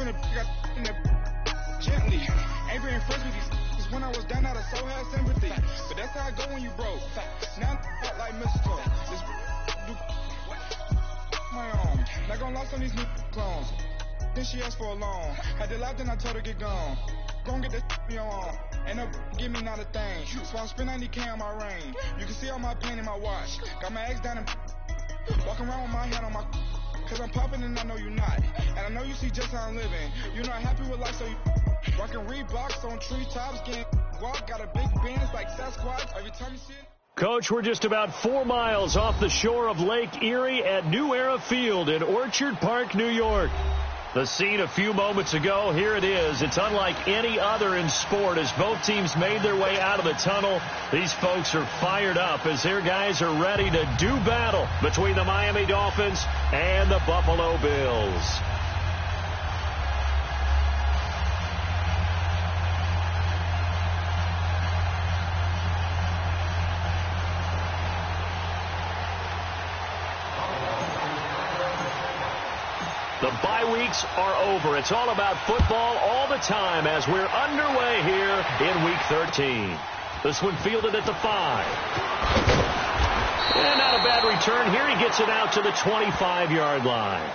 finna got in the gently. Ain't been friends with these when I was down out of so had sympathy. But that's how I go when you broke. Now I'm like mistletoe. This do my own. Not gonna lost on these new clones. Then she asked for a loan. I did laugh, then I told her get gone. Gon' get that on your own. Ain't no give me not a thing. So I spend 90K on my ring. You can see all my pain in my watch. Got my ex down and walking around with my hand on my. Cause I'm popping and I know you not. And I know you see just how I'm living. You're not happy with life, so you rockin' Reeboks on treetops, getting walk. Got a big Benz like Sasquatch. Every time you see it. Coach, we're just about 4 miles off the shore of Lake Erie at New Era Field in Orchard Park, New York. The scene a few moments ago, here it is. It's unlike any other in sport as both teams made their way out of the tunnel. These folks are fired up as their guys are ready to do battle between the Miami Dolphins and the Buffalo Bills. The bye weeks are over. It's all about football all the time as we're underway here in Week 13. This one fielded at the 5. And not a bad return here. He gets it out to the 25-yard line.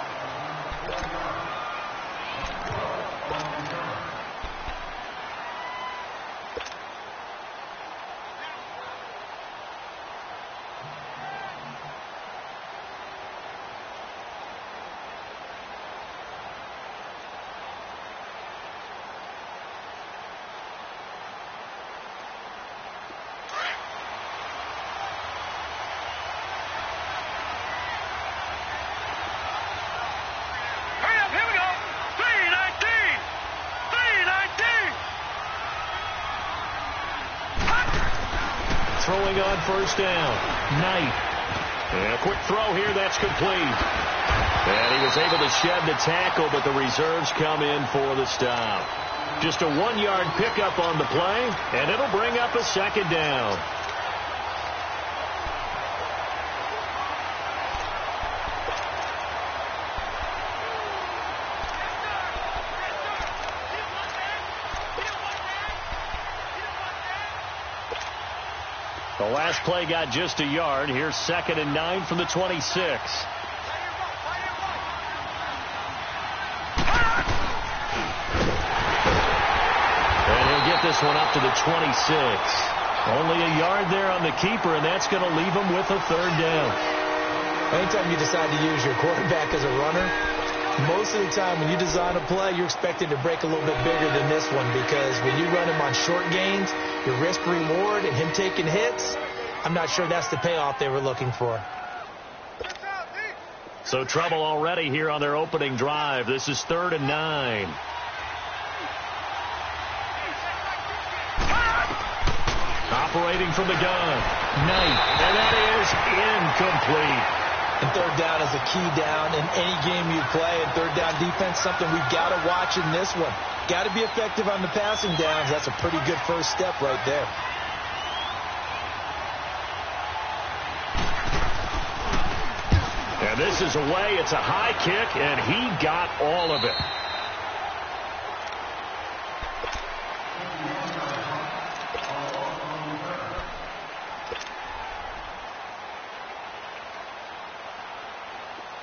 Throwing on first down. Knight. And a quick throw here. That's complete. And he was able to shed the tackle, but the reserves come in for the stop. Just a 1-yard pickup on the play, and it'll bring up a second down. The last play got just a yard. Here's 2nd and 9 from the 26. And he'll get this one up to the 26. Only a yard there on the keeper, and that's going to leave him with a 3rd down. Anytime you decide to use your quarterback as a runner, most of the time when you design a play, you're expected to break a little bit bigger than this one, because when you run him on short gains, your risk-reward and him taking hits, I'm not sure that's the payoff they were looking for. So trouble already here on their opening drive. This is 3rd and 9. Operating from the gun. Knight. And that is incomplete. And 3rd down is a key down in any game you play. And 3rd down defense, something we've got to watch in this one. Got to be effective on the passing downs. That's a pretty good first step right there. And this is away. It's a high kick, and he got all of it.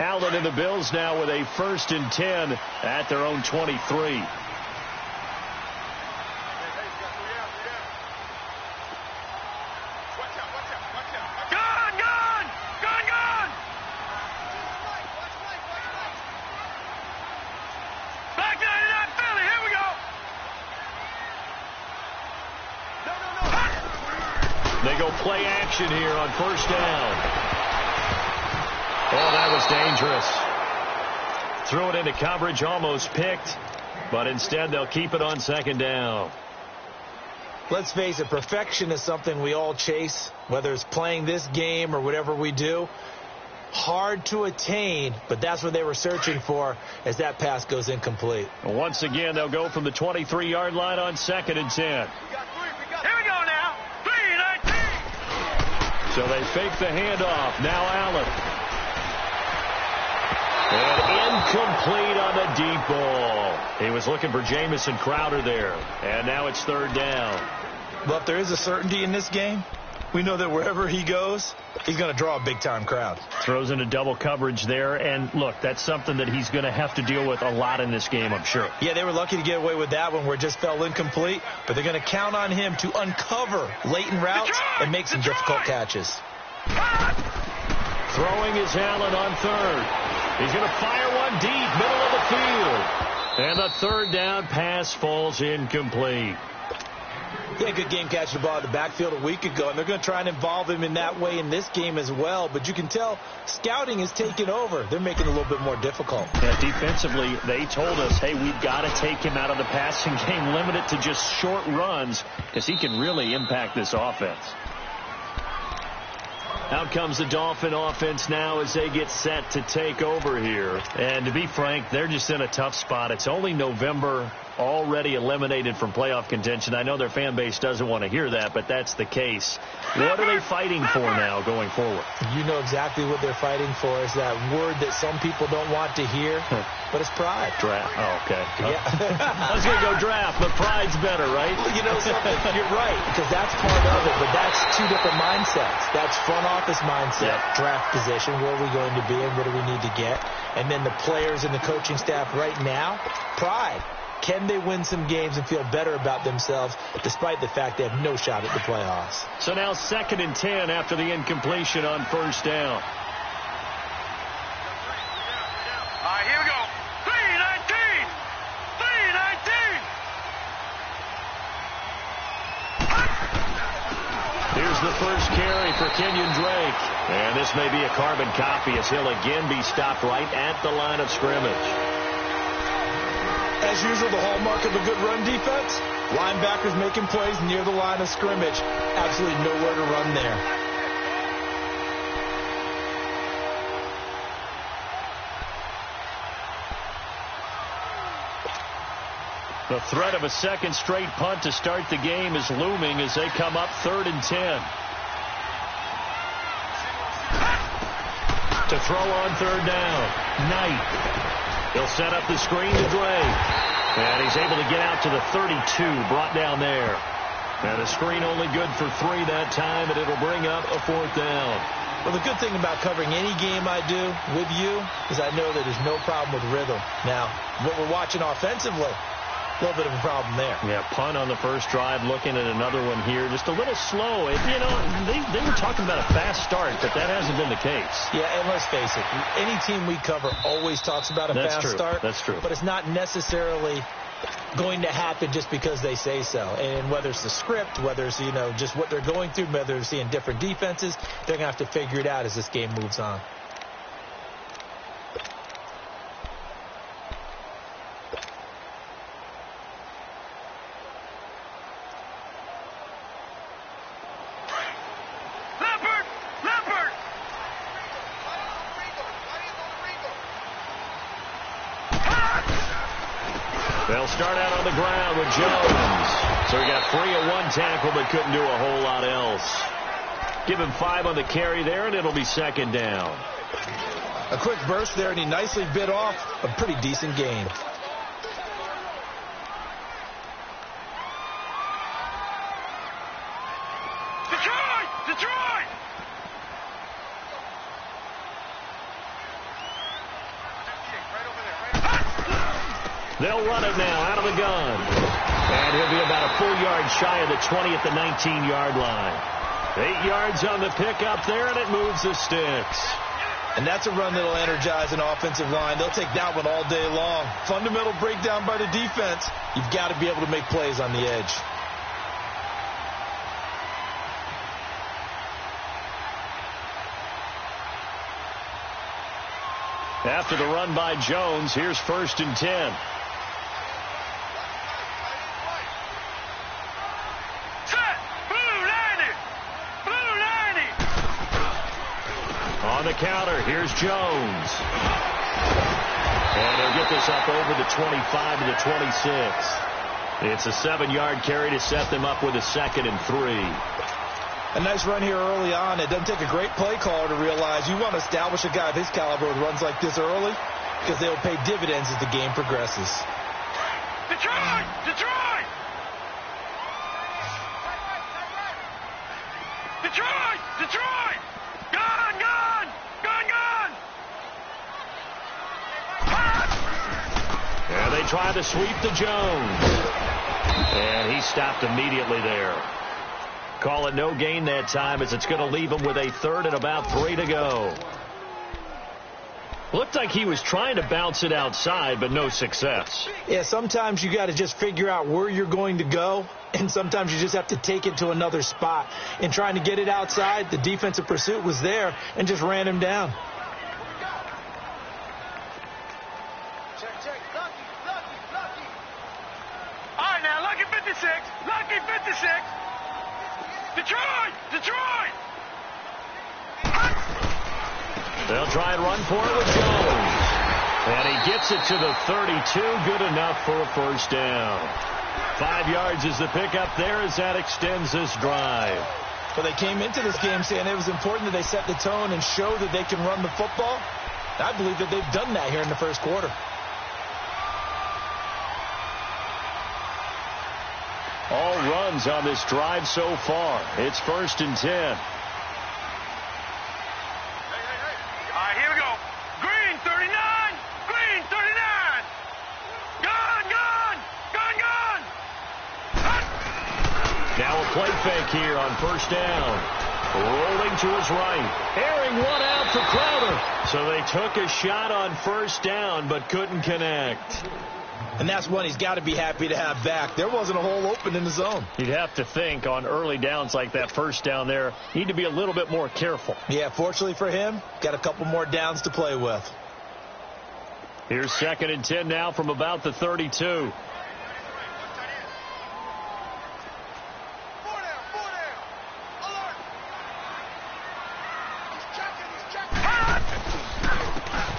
Allen and the Bills now with a 1st and 10 at their own 23. They go play action here on 1st down. Oh, that was dangerous. Threw it into coverage, almost picked, but instead they'll keep it on 2nd down. Let's face it, perfection is something we all chase, whether it's playing this game or whatever we do. Hard to attain, but that's what they were searching for as that pass goes incomplete. Once again, they'll go from the 23-yard line on 2nd and 10. Here we go now. 3-19. So they fake the handoff. Now Allen. And incomplete on the deep ball. He was looking for Jamison Crowder there, and now it's third down. Well, if there is a certainty in this game, we know that wherever he goes, he's going to draw a big-time crowd. Throws into double coverage there, and look, that's something that he's going to have to deal with a lot in this game, I'm sure. Yeah, they were lucky to get away with that one where it just fell incomplete, but they're going to count on him to uncover latent routes and make some difficult catches. Throwing is Allen on third. He's going to fire one deep, middle of the field. And the third down pass falls incomplete. He had a good game catching the ball in the backfield a week ago, and they're going to try and involve him in that way in this game as well. But you can tell scouting is taking over. They're making it a little bit more difficult. Yeah, defensively, they told us, hey, we've got to take him out of the passing game, limit it to just short runs, because he can really impact this offense. Out comes the Dolphin offense now as they get set to take over here. And to be frank, they're just in a tough spot. It's only November, already eliminated from playoff contention. I know their fan base doesn't want to hear that, but that's the case. What are they fighting for now going forward? You know exactly what they're fighting for. Is that word that some people don't want to hear, but it's pride. Draft. Oh, okay. Yeah. I was going to go draft, but pride's better, right? Well, you know something? You're right, because that's part of it, but that's two different mindsets. That's front office mindset, draft position, where are we going to be and what do we need to get? And then the players and the coaching staff right now, pride. Can they win some games and feel better about themselves despite the fact they have no shot at the playoffs? So now 2nd and 10 after the incompletion on first down. All right, here we go. 3-19. 3-19. Here's the first carry for Kenyon Drake. And this may be a carbon copy as he'll again be stopped right at the line of scrimmage. As usual, the hallmark of a good run defense, linebackers making plays near the line of scrimmage. Absolutely nowhere to run there. The threat of a second straight punt to start the game is looming as they come up 3rd and 10. To throw on 3rd down, Knight. He'll set up the screen to Drake. And he's able to get out to the 32, brought down there. And a screen only good for 3 that time, and it'll bring up a 4th down. Well, the good thing about covering any game I do with you is I know that there's no problem with rhythm. Now, what we're watching offensively, a little bit of a problem there. Yeah, punt on the first drive, looking at another one here. Just a little slow. You know, they were talking about a fast start, but that hasn't been the case. Yeah, and let's face it, any team we cover always talks about a fast start. That's true. But it's not necessarily going to happen just because they say so. And whether it's the script, whether it's, you know, just what they're going through, whether they're seeing different defenses, they're going to have to figure it out as this game moves on. They'll start out on the ground with Jones. So he got free of one tackle but couldn't do a whole lot else. Give him 5 on the carry there, and it'll be 2nd down. A quick burst there, and he nicely bit off a pretty decent gain. Detroit! Detroit! They'll run it now out of the gun. And he'll be about a full yard shy of the 20 at the 19-yard line. 8 yards on the pickup there, and it moves the sticks. And that's a run that'll energize an offensive line. They'll take that one all day long. Fundamental breakdown by the defense. You've got to be able to make plays on the edge. After the run by Jones, here's 1st and 10. On the counter, here's Jones. And he'll get this up over the 25 to the 26. It's a 7-yard carry to set them up with a 2nd and 3. A nice run here early on. It doesn't take a great play caller to realize you want to establish a guy of his caliber with runs like this early because they'll pay dividends as the game progresses. Detroit! Detroit! Detroit! Detroit! Gun! Gun! Gun! Gun! And they try to sweep to Jones. And he stopped immediately there. Call it no gain that time, as it's going to leave him with a third and about 3 to go. Looked like he was trying to bounce it outside, but no success. Yeah, sometimes you got to just figure out where you're going to go, and sometimes you just have to take it to another spot. In trying to get it outside, the defensive pursuit was there and just ran him down. All right, now, Lucky 56. Lucky 56. Detroit! Detroit! They'll try and run for it with Jones. And he gets it to the 32. Good enough for a first down. 5 yards is the pickup there as that extends this drive. Well, they came into this game saying it was important that they set the tone and show that they can run the football. I believe that they've done that here in the first quarter. All runs on this drive so far. It's 1st and 10. All right, here we go. Green 39. Green 39. Gun, gun, gun, gun. Now a play fake here on first down. Rolling to his right. Airing one out for Crowder. So they took a shot on first down but couldn't connect. And that's one he's got to be happy to have back. There wasn't a hole open in the zone. You'd have to think on early downs like that first down there, need to be a little bit more careful. Yeah, fortunately for him, got a couple more downs to play with. Here's 2nd and 10 now from about the 32.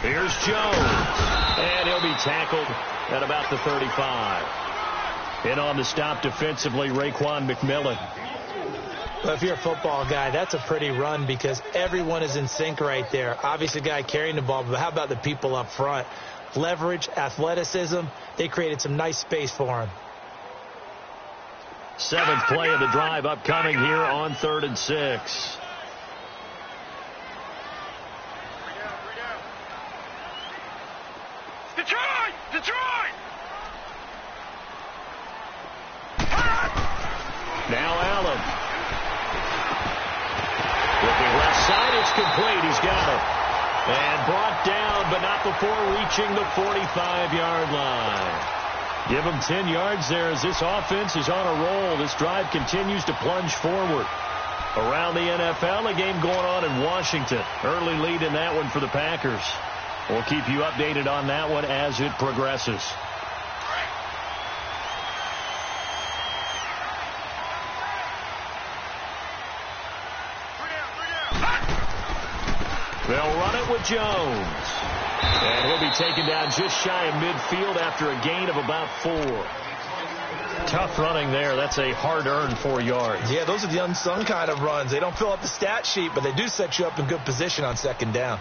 Here's Jones. And he'll be tackled at about the 35. In on the stop defensively, Raekwon McMillan. Well, if you're a football guy, that's a pretty run because everyone is in sync right there. Obviously, the guy carrying the ball, but how about the people up front? Leverage, athleticism, they created some nice space for him. 7th play of the drive upcoming here on 3rd and 6. Detroit! Detroit! Now Allen. Looking left side, it's complete. He's got it. And brought down, but not before reaching the 45-yard line. Give him 10 yards there as this offense is on a roll. This drive continues to plunge forward. Around the NFL, a game going on in Washington. Early lead in that one for the Packers. We'll keep you updated on that one as it progresses. They'll run it with Jones. And he'll be taken down just shy of midfield after a gain of about 4. Tough running there. That's a hard-earned 4 yards. Yeah, those are the unsung kind of runs. They don't fill up the stat sheet, but they do set you up in good position on 2nd down.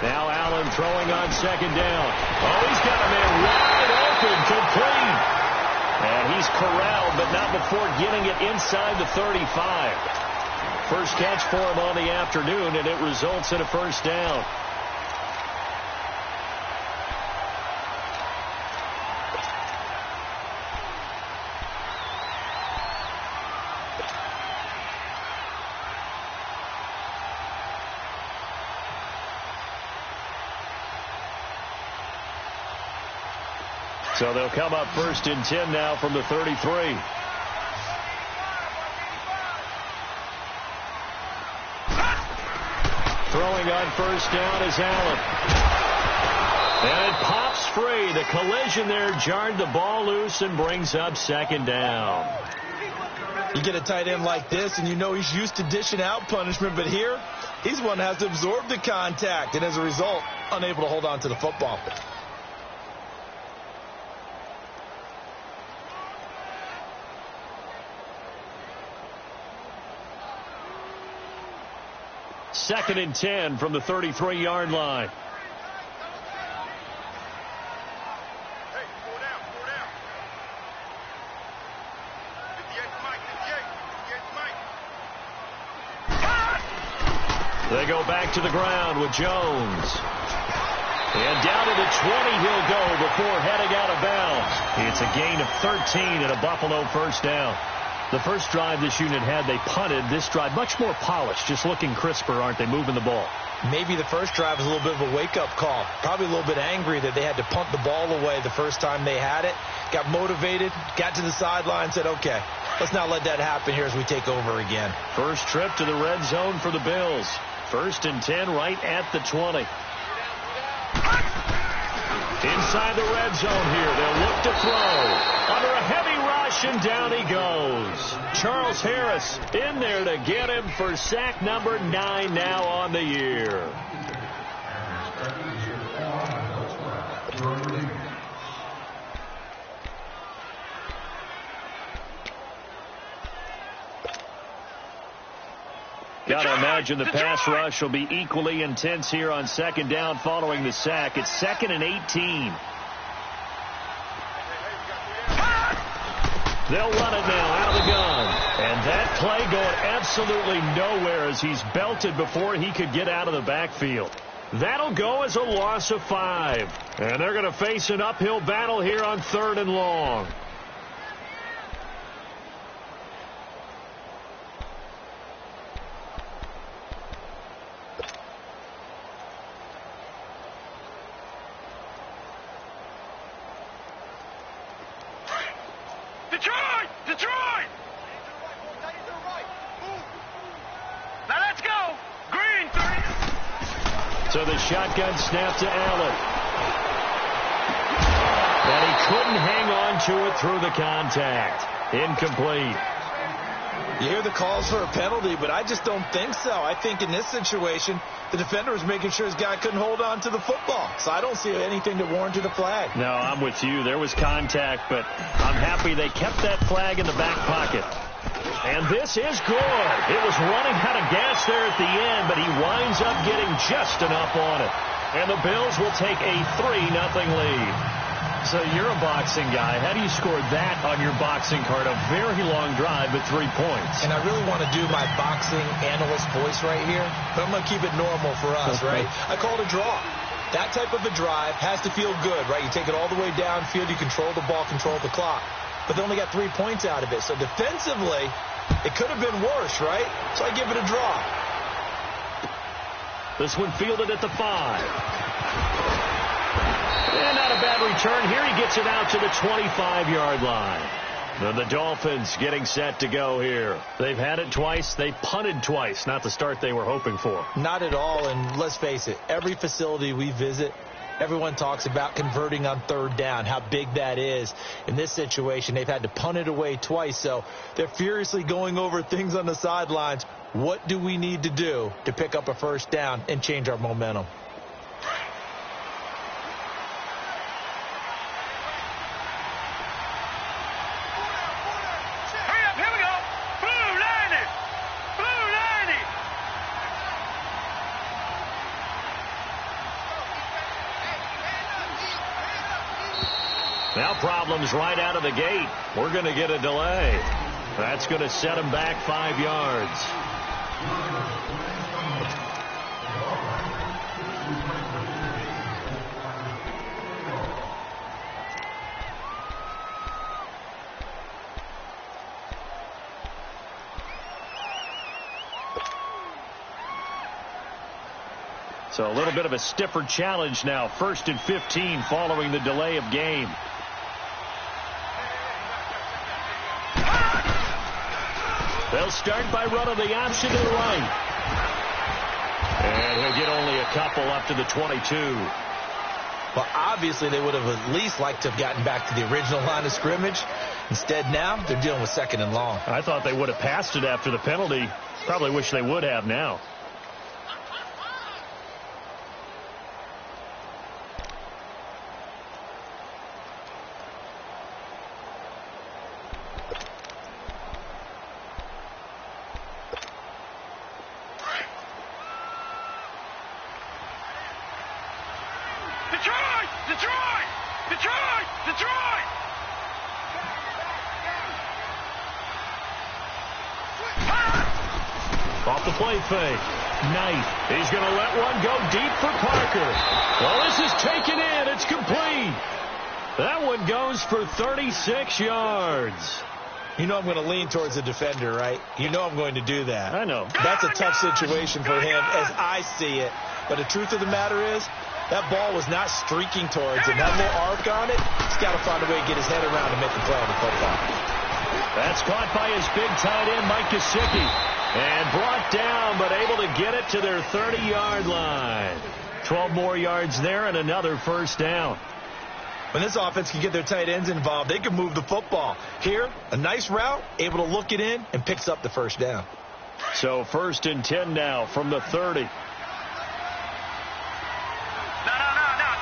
Now Allen throwing on 2nd down. Oh, he's got a man wide open, complete. And he's corralled, but not before getting it inside the 35. First catch for him on the afternoon, and it results in a first down. So they'll come up 1st and 10 now from the 33. Throwing on first down is Allen. And it pops free. The collision there jarred the ball loose and brings up 2nd down. You get a tight end like this, and you know he's used to dishing out punishment, but here, he's one that has to absorb the contact, and as a result, unable to hold on to the football. 2nd and 10 from the 33-yard line. They go back to the ground with Jones. And down to the 20 he'll go before heading out of bounds. It's a gain of 13 and a Buffalo first down. The first drive this unit had, they punted. This drive, much more polished, just looking crisper, aren't they, moving the ball? Maybe the first drive was a little bit of a wake-up call. Probably a little bit angry that they had to punt the ball away the first time they had it. Got motivated, got to the sideline, said, okay, let's not let that happen here as we take over again. First trip to the red zone for the Bills. 1st and 10 right at the 20. Inside the red zone here, they'll look to throw. Under a heavy rush, and down he goes. Charles Harris in there to get him for sack number 9 now on the year. Got to imagine the pass rush will be equally intense here on 2nd down following the sack. It's 2nd and 18. They'll run it now out of the gun. And that play going absolutely nowhere as he's belted before he could get out of the backfield. That'll go as a loss of 5. And they're going to face an uphill battle here on 3rd and long. Detroit! Now let's go! Green, 30. So the shotgun snap to Allen. And he couldn't hang on to it through the contact. Incomplete. You hear the calls for a penalty, but I just don't think so. I think in this situation, the defender was making sure his guy couldn't hold on to the football. So I don't see anything that warranted a flag. No, I'm with you. There was contact, but I'm happy they kept that flag in the back pocket. And this is good. It was running out of gas there at the end, but he winds up getting just enough on it. And the Bills will take a 3-0 lead. So you're a boxing guy. How do you score that on your boxing card? A very long drive, but 3 points. And I really want to do my boxing analyst voice right here, but I'm going to keep it normal for us, right? I call it a draw. That type of a drive has to feel good, right? You take it all the way downfield, you control the ball, control the clock. But they only got 3 points out of it. So defensively, it could have been worse, right? So I give it a draw. This one fielded at the 5. And not a bad return. Here he gets it out to the 25-yard line. The Dolphins getting set to go here. They've had it twice. They punted twice. Not the start they were hoping for. Not at all. And let's face it, every facility we visit, everyone talks about converting on 3rd down, how big that is. In this situation, they've had to punt it away twice. So they're furiously going over things on the sidelines. What do we need to do to pick up a 1st down and change our momentum? Now problems right out of the gate. We're going to get a delay. That's going to set him back 5 yards. So a little bit of a stiffer challenge now. 1st and 15 following the delay of game. They'll start by running the option to the right. And he'll get only a couple up to the 22. Well, obviously they would have at least liked to have gotten back to the original line of scrimmage. Instead now, they're dealing with 2nd and long. I thought they would have passed it after the penalty. Probably wish they would have now. Off the play fake. Knight. He's going to let one go deep for Parker. Well, this is taken in. It's complete. That one goes for 36 yards. You know I'm going to lean towards the defender, right? You know I'm going to do that. I know. That's a tough situation for him as I see it. But the truth of the matter is, that ball was not streaking towards him. That little arc on it, he's got to find a way to get his head around and make the play on the football. That's caught by his big tight end, Mike Gesicki. And brought down, but able to get it to their 30-yard line. 12 more yards there and another first down. When this offense can get their tight ends involved, they can move the football. Here, a nice route, able to look it in, and picks up the first down. So 1st and 10 now from the 30. No,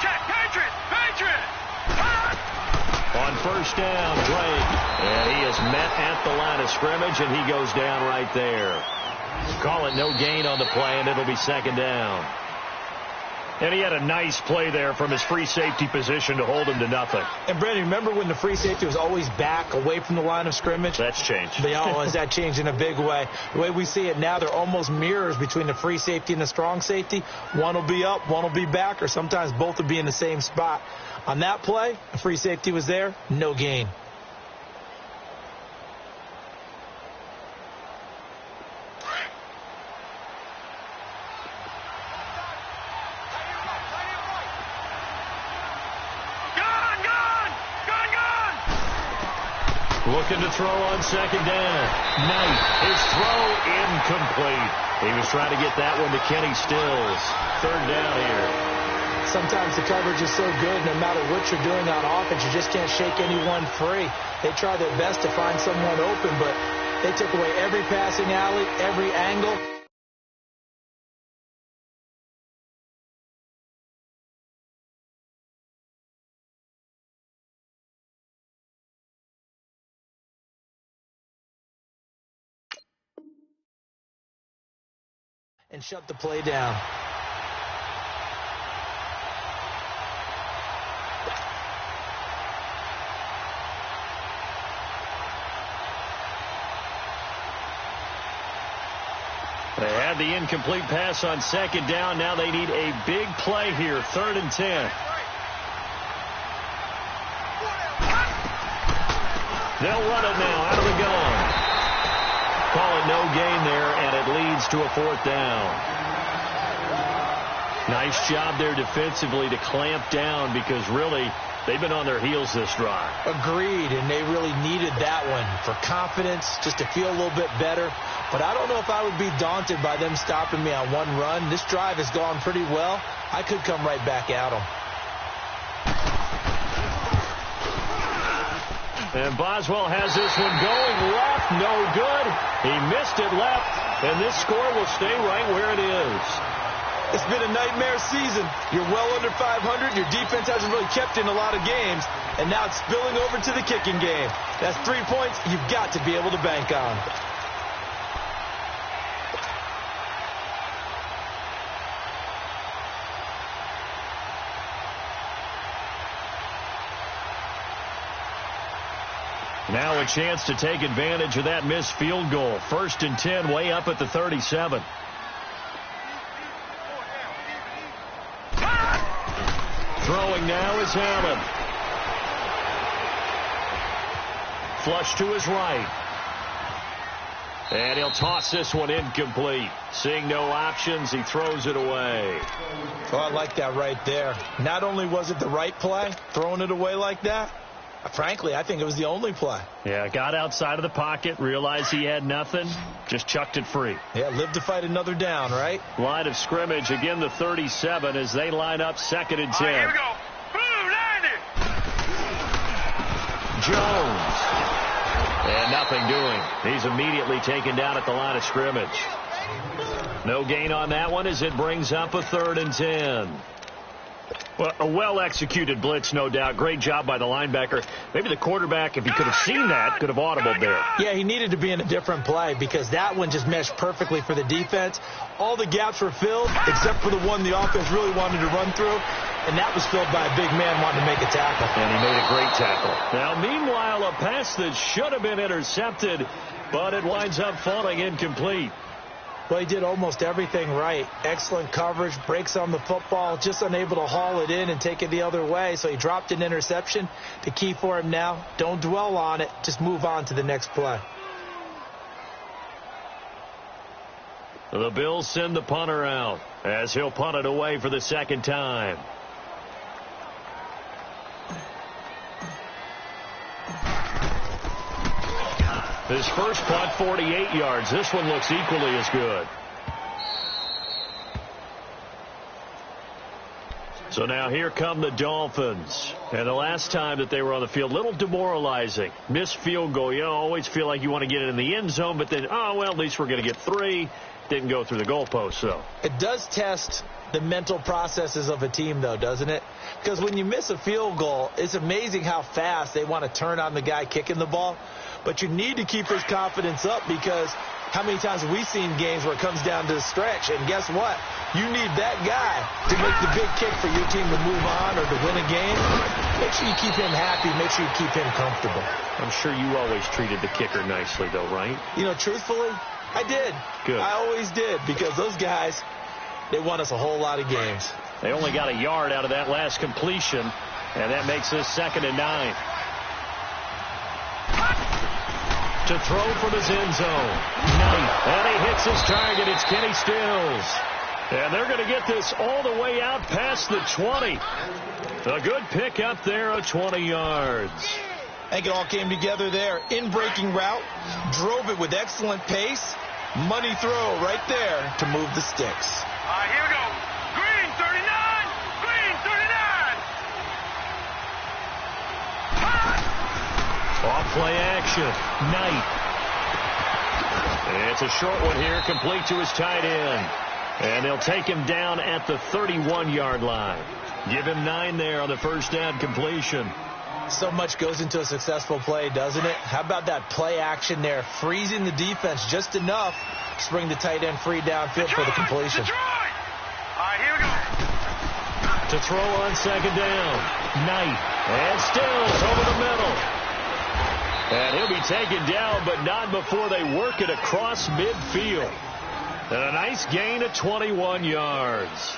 check, Patriot! On first down, Drake. And he is met at the line of scrimmage, and he goes down right there. Call it no gain on the play, and it'll be 2nd down. And he had a nice play there from his free safety position to hold him to nothing. And, Brandon, remember when the free safety was always back away from the line of scrimmage? That's changed. That changed in a big way. The way we see it now, they're almost mirrors between the free safety and the strong safety. One will be up, one will be back, or sometimes both will be in the same spot. On that play, the free safety was there, no gain. Looking to throw on 2nd down. Knight, his throw incomplete. He was trying to get that one to Kenny Stills. 3rd down here. Sometimes the coverage is so good, no matter what you're doing on offense, you just can't shake anyone free. They try their best to find someone open, but they took away every passing alley, every angle. And shut the play down. They had the incomplete pass on 2nd down. Now they need a big play here. 3rd and 10. They'll run it now out of the gun. Call it no gain there, and it leads to a 4th down. Nice job there defensively to clamp down because really they've been on their heels this drive. Agreed, and they really needed that one for confidence, just to feel a little bit better. But I don't know if I would be daunted by them stopping me on one run. This drive has gone pretty well. I could come right back at them. And Boswell has this one going left, no good. He missed it left, and this score will stay right where it is. It's been a nightmare season. You're well under 500. Your defense hasn't really kept in a lot of games, and now it's spilling over to the kicking game. That's 3 points you've got to be able to bank on. Now a chance to take advantage of that missed field goal. 1st and 10, way up at the 37. Throwing now is Allen. Flush to his right. And he'll toss this one incomplete. Seeing no options, he throws it away. Oh, I like that right there. Not only was it the right play, throwing it away like that, frankly, I think it was the only play. Yeah, got outside of the pocket, realized he had nothing, just chucked it free. Yeah, lived to fight another down, right? Line of scrimmage, again the 37 as they line up 2nd and 10. All right, here we go. Boom, landed. Jones. And nothing doing. He's immediately taken down at the line of scrimmage. No gain on that one as it brings up a 3rd and 10. Well, a well-executed blitz, no doubt. Great job by the linebacker. Maybe the quarterback, if he could have seen that, could have audibled there. Yeah, he needed to be in a different play because that one just meshed perfectly for the defense. All the gaps were filled except for the one the offense really wanted to run through, and that was filled by a big man wanting to make a tackle. And he made a great tackle. Now, meanwhile, a pass that should have been intercepted, but it winds up falling incomplete. Well, he did almost everything right. Excellent coverage, breaks on the football, just unable to haul it in and take it the other way. So he dropped an interception. The key for him now, don't dwell on it. Just move on to the next play. The Bills send the punter out as he'll punt it away for the second time. His first punt, 48 yards. This one looks equally as good. So now here come the Dolphins. And the last time that they were on the field, a little demoralizing. Missed field goal. You always feel like you want to get it in the end zone, but then, oh, well, at least we're going to get 3. Didn't go through the goalpost, though. It does test the mental processes of a team, though, doesn't it? Because when you miss a field goal, it's amazing how fast they want to turn on the guy kicking the ball. But you need to keep his confidence up, because how many times have we seen games where it comes down to the stretch? And guess what? You need that guy to make the big kick for your team to move on or to win a game. Make sure you keep him happy. Make sure you keep him comfortable. I'm sure you always treated the kicker nicely, though, right? You know, truthfully, I did. Good. I always did, because those guys, they won us a whole lot of games. They only got a yard out of that last completion, and that makes this 2nd and 9. To throw from his end zone. And he hits his target. It's Kenny Stills. And they're going to get this all the way out past the 20. A good pick up there of 20 yards. I think it all came together there. In-breaking route. Drove it with excellent pace. Money throw right there to move the sticks. All right, here we go. Green 39. Green 39. Off play action. Knight. It's a short one here, complete to his tight end. And they'll take him down at the 31-yard line. Give him 9 there on the first down completion. So much goes into a successful play, doesn't it? How about that play action there? Freezing the defense just enough to bring the tight end free downfield for the completion. All right, here we go. To throw on second down. Knight. And Stills over the middle. And he'll be taken down, but not before they work it across midfield. And a nice gain of 21 yards.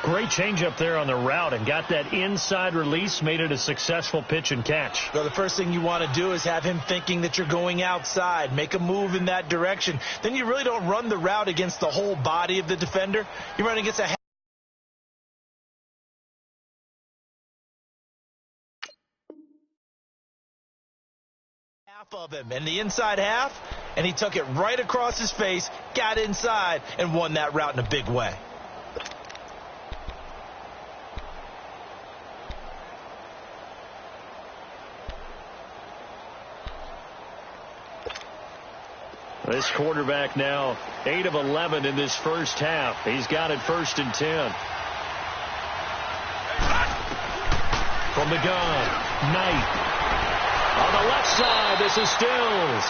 Great change up there on the route, and got that inside release, made it a successful pitch and catch. Well, the first thing you want to do is have him thinking that you're going outside. Make a move in that direction. Then you really don't run the route against the whole body of the defender. You run against a half of him, and the inside half, and he took it right across his face, got inside, and won that route in a big way. This quarterback now 8 of 11 in this first half. He's got it 1st and 10. From the gun, Knight. On the left side, this is Stills.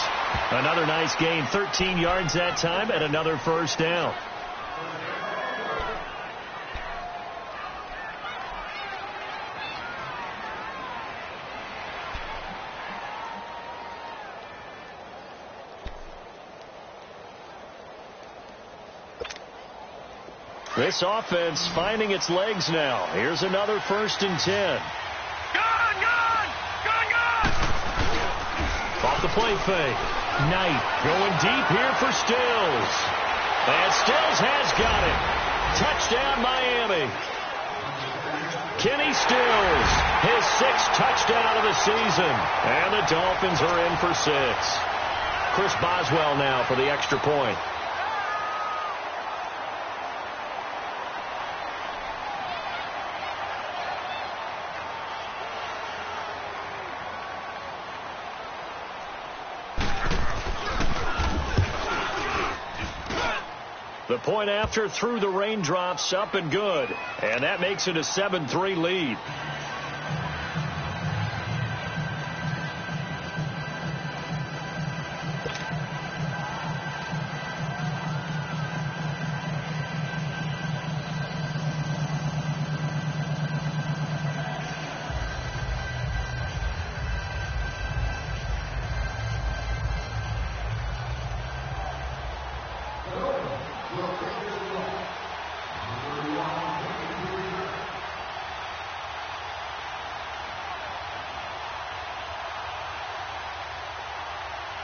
Another nice gain, 13 yards that time, and another first down. This offense finding its legs now. Here's another 1st and 10. Off the play fake. Knight going deep here for Stills. And Stills has got it. Touchdown, Miami. Kenny Stills, his 6th touchdown of the season. And the Dolphins are in for 6. Chris Boswell now for the extra point. The point after through the raindrops, up and good. And that makes it a 7-3 lead.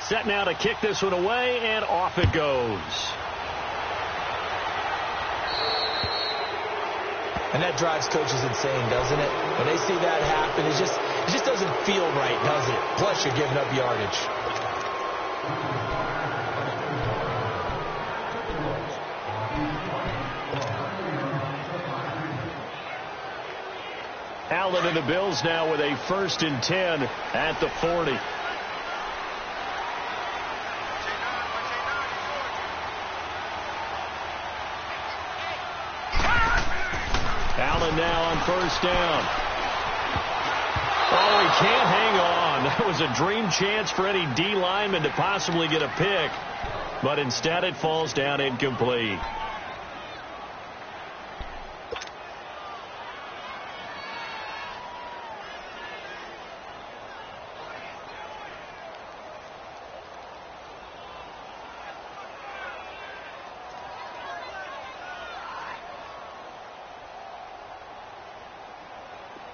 set now to kick this one away, and off it goes. And that drives coaches insane, doesn't it? When they see that happen, it just doesn't feel right, does it? Plus, you're giving up yardage. Allen and the Bills now with a 1st and 10 at the 40. Allen now on 1st down. Oh, he can't hang on. That was a dream chance for any D lineman to possibly get a pick, but instead it falls down incomplete.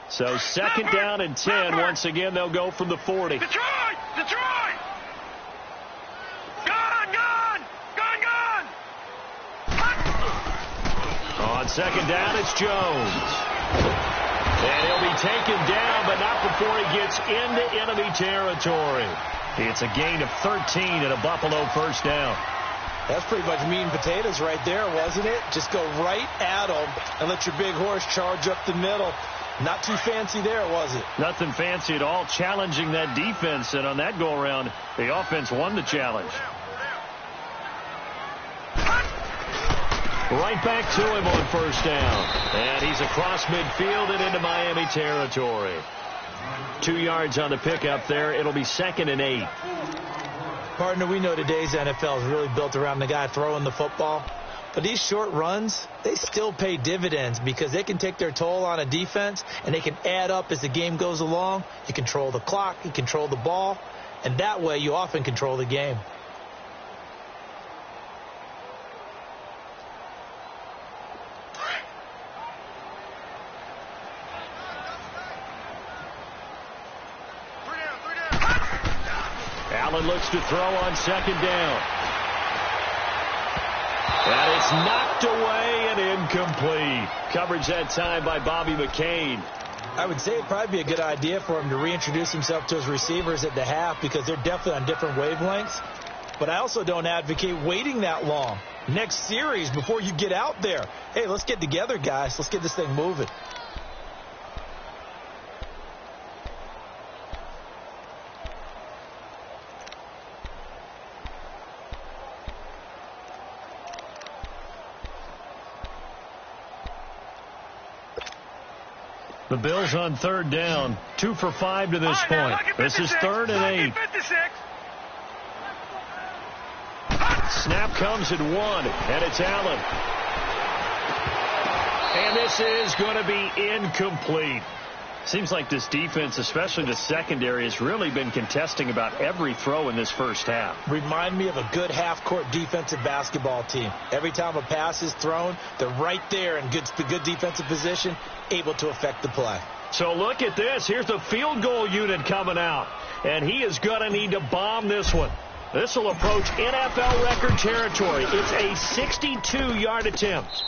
So 2nd down and 10. Once again, they'll go from the 40. Detroit! Detroit! Gone! Gone! Gone! Gone! On 2nd down, it's Jones. And he'll be taken down, but not before he gets into enemy territory. It's a gain of 13 and a Buffalo 1st down. That's pretty much meat and potatoes right there, wasn't it? Just go right at them and let your big horse charge up the middle. Not too fancy there, was it? Nothing fancy at all, challenging that defense. And on that go-around, the offense won the challenge. Right back to him on 1st down. And he's across midfield and into Miami territory. 2 yards on the pickup there. It'll be 2nd and 8. Partner, we know today's NFL is really built around the guy throwing the football. But these short runs, they still pay dividends because they can take their toll on a defense and they can add up as the game goes along. You control the clock, you control the ball, and that way you often control the game. Allen looks to throw on 2nd down. And it's knocked away and incomplete. Coverage that time by Bobby McCain. I would say it'd probably be a good idea for him to reintroduce himself to his receivers at the half because they're definitely on different wavelengths. But I also don't advocate waiting that long. Next series before you get out there. Hey, let's get together, guys. Let's get this thing moving. The Bills on 3rd down. 2 for 5 to this point. This is 3rd and 8. Snap comes at 1, and it's Allen. And this is going to be incomplete. Seems like this defense, especially the secondary, has really been contesting about every throw in this first half. Remind me of a good half-court defensive basketball team. Every time a pass is thrown, they're right there in good defensive position, able to affect the play. So look at this. Here's the field goal unit coming out. And he is going to need to bomb this one. This will approach NFL record territory. It's a 62-yard attempt.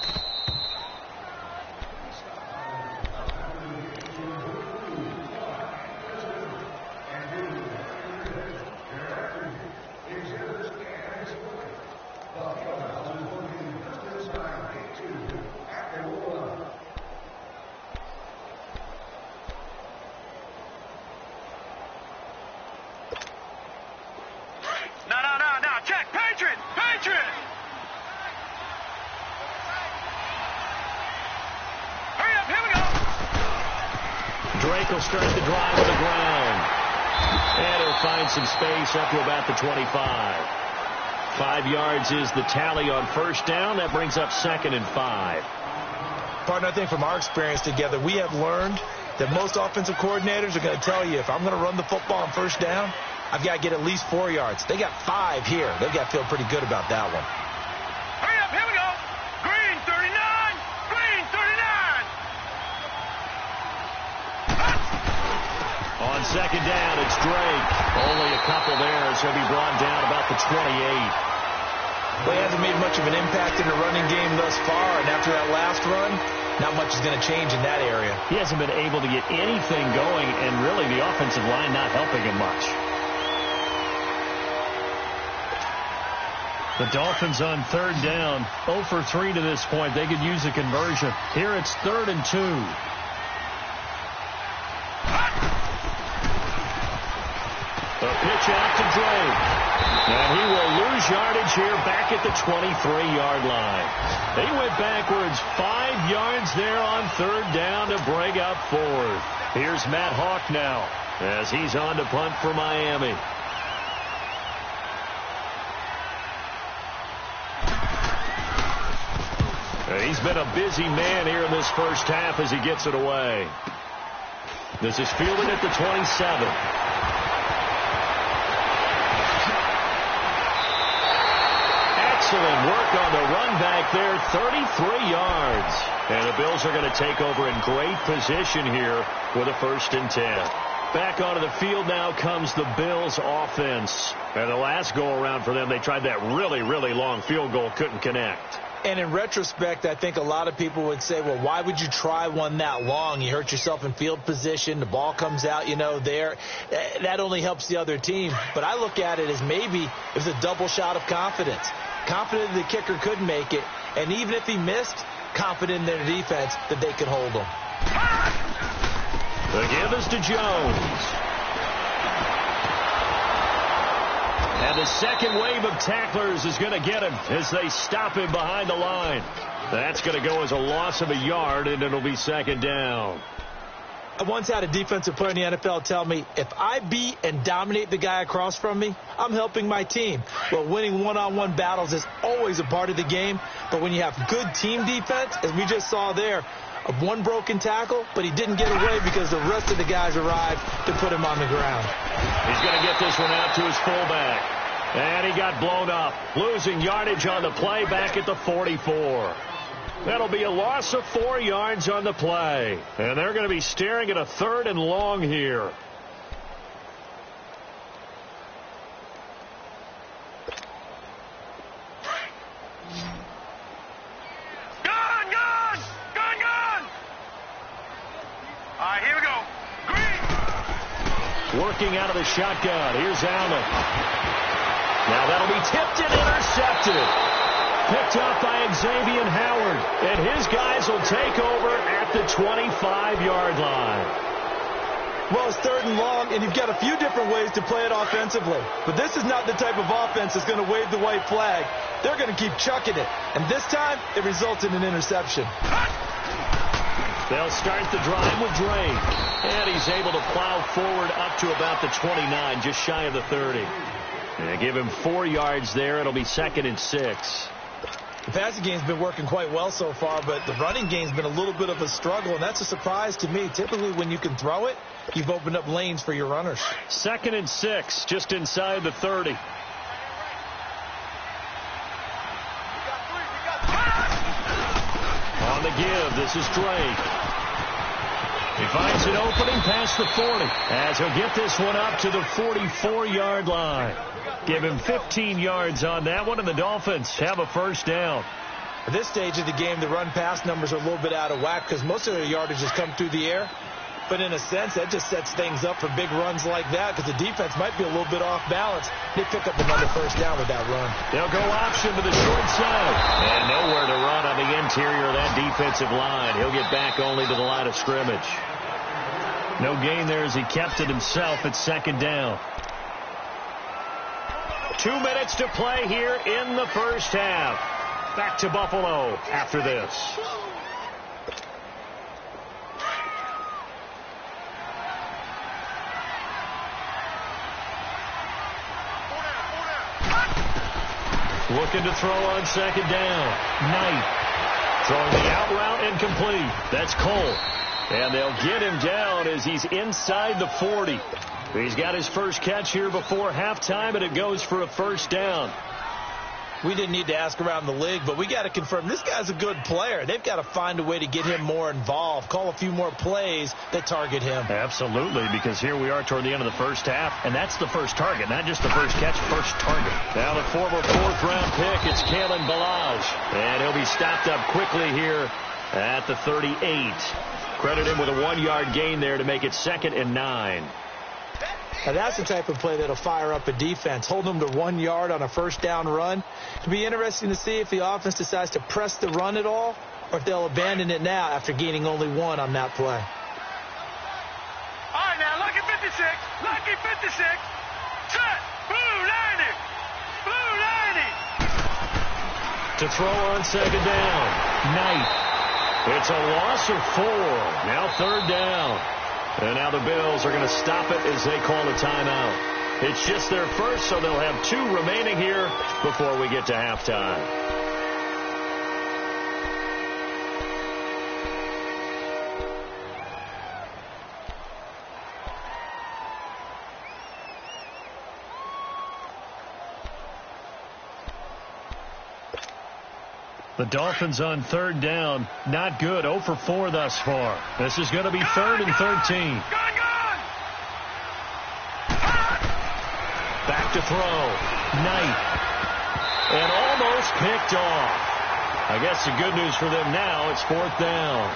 Will start the drive on the ground. And he'll find some space up to about the 25. 5 yards is the tally on 1st down. That brings up 2nd and 5. Partner, I think from our experience together, we have learned that most offensive coordinators are going to tell you, if I'm going to run the football on 1st down, I've got to get at least 4 yards. They got 5 here. They've got to feel pretty good about that one. Hurry up, here we go. Green 39, green 39. On second down. It's Drake. Only a couple there, so he'll be brought down about the 28. Well, he hasn't made much of an impact in the running game thus far, and after that last run, not much is going to change in that area. He hasn't been able to get anything going, and really the offensive line not helping him much. The Dolphins on third down, 0 for 3 to this point. They could use a conversion. Here it's 3rd and 2. The pitch out to Drake. And he will lose yardage here back at the 23-yard line. They went backwards 5 yards there on third down to bring up fourth. Here's Matt Hawk now as he's on to punt for Miami. He's been a busy man here in this first half as he gets it away. This is fielded at the 27. Excellent work on the run back there, 33 yards. And the Bills are going to take over in great position here with a 1st and 10. Back onto the field now comes the Bills offense. And the last go-around for them, they tried that really, really long field goal, couldn't connect. And in retrospect, I think a lot of people would say, well, why would you try one that long? You hurt yourself in field position. The ball comes out, there. That only helps the other team. But I look at it as maybe it was a double shot of confidence. Confident the kicker could make it, and even if he missed, confident in their defense that they could hold him. The give is to Jones. And the second wave of tacklers is going to get him as they stop him behind the line. That's going to go as a loss of a yard, and it'll be 2nd down. I once had a defensive player in the NFL tell me, if I beat and dominate the guy across from me, I'm helping my team. Well, winning one-on-one battles is always a part of the game, but when you have good team defense, as we just saw there, one broken tackle, but he didn't get away because the rest of the guys arrived to put him on the ground. He's going to get this one out to his fullback. And he got blown up, losing yardage on the play back at the 44. That'll be a loss of 4 yards on the play. And they're going to be staring at a 3rd and long here. Gone! All right, here we go. Green! Working out of the shotgun. Here's Allen. Now that'll be tipped and intercepted. Picked up by Xavier Howard. And his guys will take over at the 25-yard line. Well, it's 3rd and long, and you've got a few different ways to play it offensively. But this is not the type of offense that's going to wave the white flag. They're going to keep chucking it. And this time, it results in an interception. They'll start the drive with Drake. And he's able to plow forward up to about the 29, just shy of the 30. And give him 4 yards there. It'll be 2nd and 6. The passing game's been working quite well so far, but the running game's been a little bit of a struggle, and that's a surprise to me. Typically, when you can throw it, you've opened up lanes for your runners. 2nd and 6, just inside the 30. On the give, this is Drake. He finds an opening past the 40, as he'll get this one up to the 44-yard line. Give him 15 yards on that one, and the Dolphins have a 1st down. At this stage of the game, the run-pass numbers are a little bit out of whack because most of their yardage has come through the air. But in a sense, that just sets things up for big runs like that because the defense might be a little bit off balance. They pick up another 1st down with that run. They'll go option to the short side. And nowhere to run on the interior of that defensive line. He'll get back only to the line of scrimmage. No gain there as he kept it himself at 2nd down. 2 minutes to play here in the first half. Back to Buffalo after this. Looking to throw on 2nd down. Knight throwing the out route incomplete. That's Cole. And they'll get him down as he's inside the 40. He's got his first catch here before halftime, and it goes for a 1st down. We didn't need to ask around the league, but we got to confirm this guy's a good player. They've got to find a way to get him more involved, call a few more plays that target him. Absolutely, because here we are toward the end of the first half, and that's the first target, not just the first catch, first target. Now the former fourth-round pick, it's Kalen Ballage, and he'll be stopped up quickly here at the 38. Credit him with a 1-yard gain there to make it 2nd and 9. Now that's the type of play that'll fire up a defense. Hold them to 1 yard on a first down run. It'll be interesting to see if the offense decides to press the run at all or if they'll abandon it now after gaining only 1 on that play. All right, now, lucky 56. Lucky 56. Set. Blue 90. Blue 90. To throw on 2nd down. Knight. It's a loss of 4. Now 3rd down. And now the Bills are going to stop it as they call a timeout. It's just their first, so they'll have 2 remaining here before we get to halftime. The Dolphins on 3rd down. Not good. 0 for 4 thus far. This is going to be 3rd and 13. Back to throw. Knight. And almost picked off. I guess the good news for them now, it's 4th down.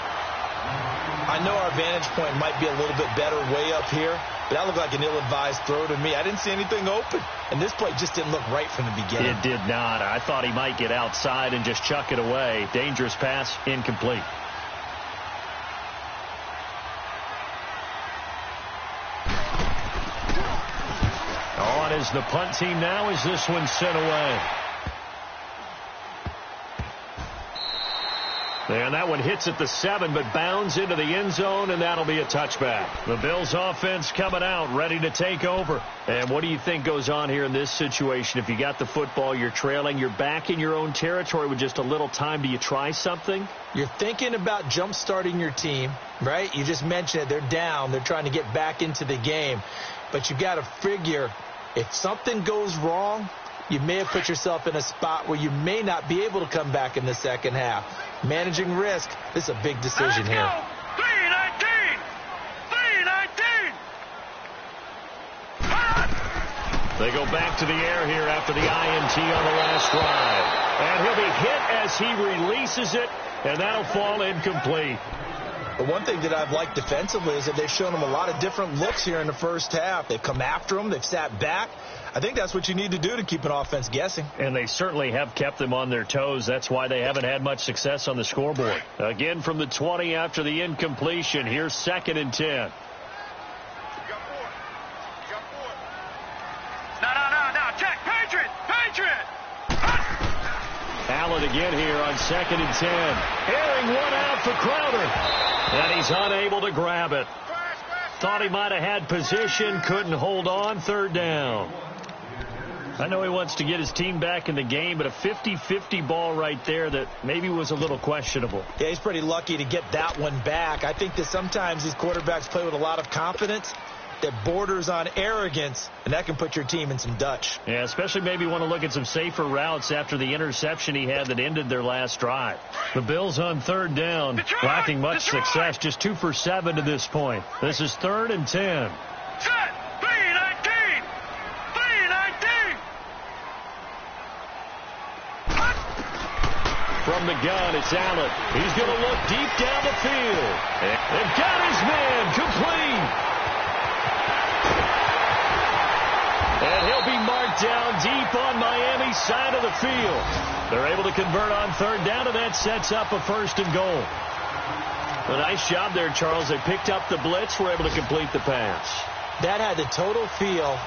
I know our vantage point might be a little bit better way up here, but that looked like an ill-advised throw to me. I didn't see anything open, and this play just didn't look right from the beginning. It did not. I thought he might get outside and just chuck it away. Dangerous pass, incomplete. On is the punt team now as this one's sent away. And that one hits at the 7, but bounds into the end zone, and that'll be a touchback. The Bills offense coming out, ready to take over. And what do you think goes on here in this situation? If you got the football, you're trailing, you're back in your own territory with just a little time. Do you try something? You're thinking about jump-starting your team, right? You just mentioned it. They're down. They're trying to get back into the game. But you got to figure if something goes wrong, you may have put yourself in a spot where you may not be able to come back in the second half. Managing risk, this is a big decision here. 319! 319! They go back to the air here after the INT on the last drive. And he'll be hit as he releases it, and that'll fall incomplete. The one thing that I've liked defensively is that they've shown him a lot of different looks here in the first half. They've come after him. They've sat back. I think that's what you need to do to keep an offense guessing. And they certainly have kept them on their toes. That's why they haven't had much success on the scoreboard. Again from the 20 after the incompletion. Here's 2nd and 10. No. Check. Patriot. Allen again here on 2nd and 10. Airing one out for Crowder. And he's unable to grab it. Thought he might have had position. Couldn't hold on. 3rd down. I know he wants to get his team back in the game, but a 50-50 ball right there that maybe was a little questionable. Yeah, he's pretty lucky to get that one back. I think that sometimes these quarterbacks play with a lot of confidence that borders on arrogance, and that can put your team in some Dutch. Yeah, especially maybe want to look at some safer routes after the interception he had that ended their last drive. The Bills on 3rd down, lacking much success, just 2 for 7 to this point. This is 3rd and 10. Set. 319! 319! From the gun, it's Allen. He's going to look deep down the field. And got his man complete. And he'll be marked down deep on Miami's side of the field. They're able to convert on 3rd down, and that sets up a 1st and goal. A nice job there, Charles. They picked up the blitz, were able to complete the pass. That had the total feel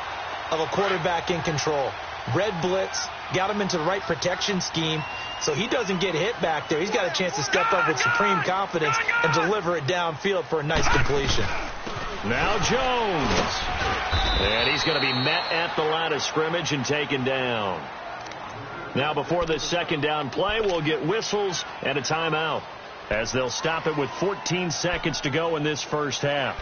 of a quarterback in control. Red blitz, got him into the right protection scheme, so he doesn't get hit back there. He's got a chance to step up with supreme confidence and deliver it downfield for a nice completion. Now Jones. And he's going to be met at the line of scrimmage and taken down. Now before this 2nd down play, we'll get whistles and a timeout as they'll stop it with 14 seconds to go in this first half.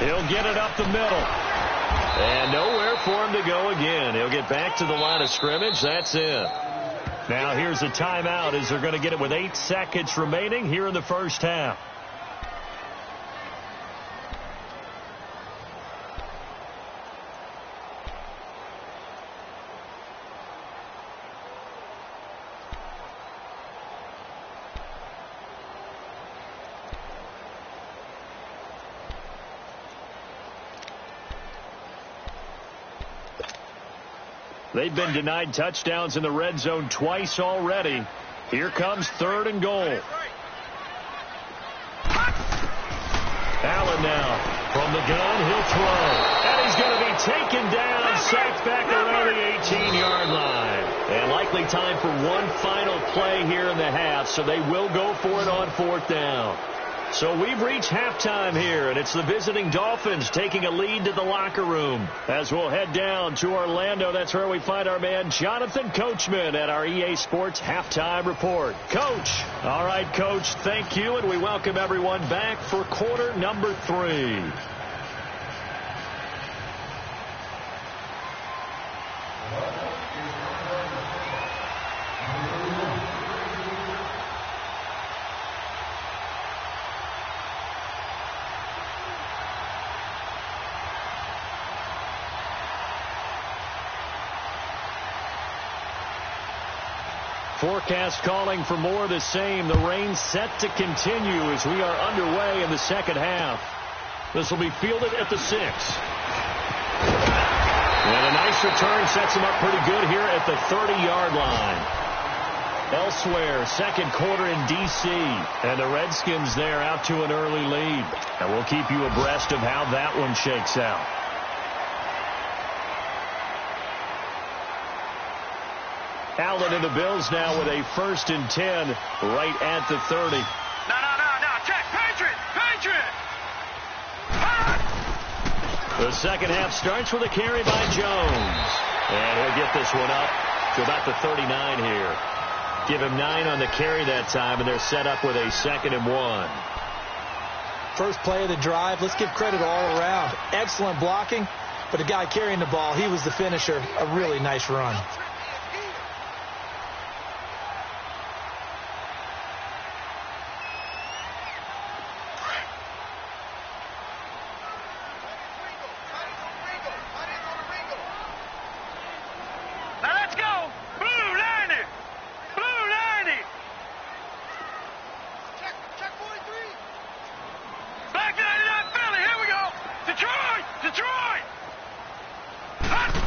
He'll get it up the middle. And nowhere for him to go again. He'll get back to the line of scrimmage. That's it. Now here's a timeout as they're going to get it with 8 seconds remaining here in the first half. They've been denied touchdowns in the red zone twice already. Here comes 3rd and goal. Allen now from the gun. He'll throw. And he's going to be taken down, sacked back around the 18-yard line. And likely time for one final play here in the half, so they will go for it on 4th down. So we've reached halftime here, and it's the visiting Dolphins taking a lead to the locker room. As we'll head down to Orlando, that's where we find our man Jonathan Coachman at our EA Sports Halftime Report. Coach. All right, Coach, thank you, and we welcome everyone back for quarter number 3. Forecast calling for more of the same. The rain set to continue as we are underway in the second half. This will be fielded at the 6. And a nice return sets him up pretty good here at the 30-yard line. Elsewhere, second quarter in D.C. And the Redskins there out to an early lead. And we'll keep you abreast of how that one shakes out. Allen and the Bills now with a 1st and 10 right at the 30. No. Check. Patriot. The second half starts with a carry by Jones. And he'll get this one up to about the 39 here. Give him 9 on the carry that time, and they're set up with a 2nd and 1. First play of the drive. Let's give credit all around. Excellent blocking, but the guy carrying the ball, he was the finisher. A really nice run.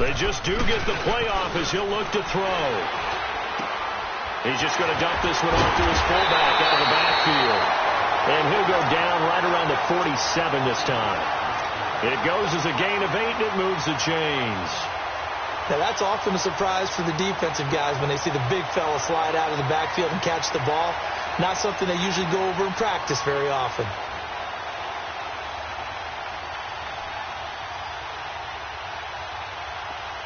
They just do get the playoff as he'll look to throw. He's just going to dump this one off to his fullback out of the backfield. And he'll go down right around the 47 this time. It goes as a gain of 8, and it moves the chains. Now, that's often a surprise for the defensive guys when they see the big fella slide out of the backfield and catch the ball. Not something they usually go over in practice very often.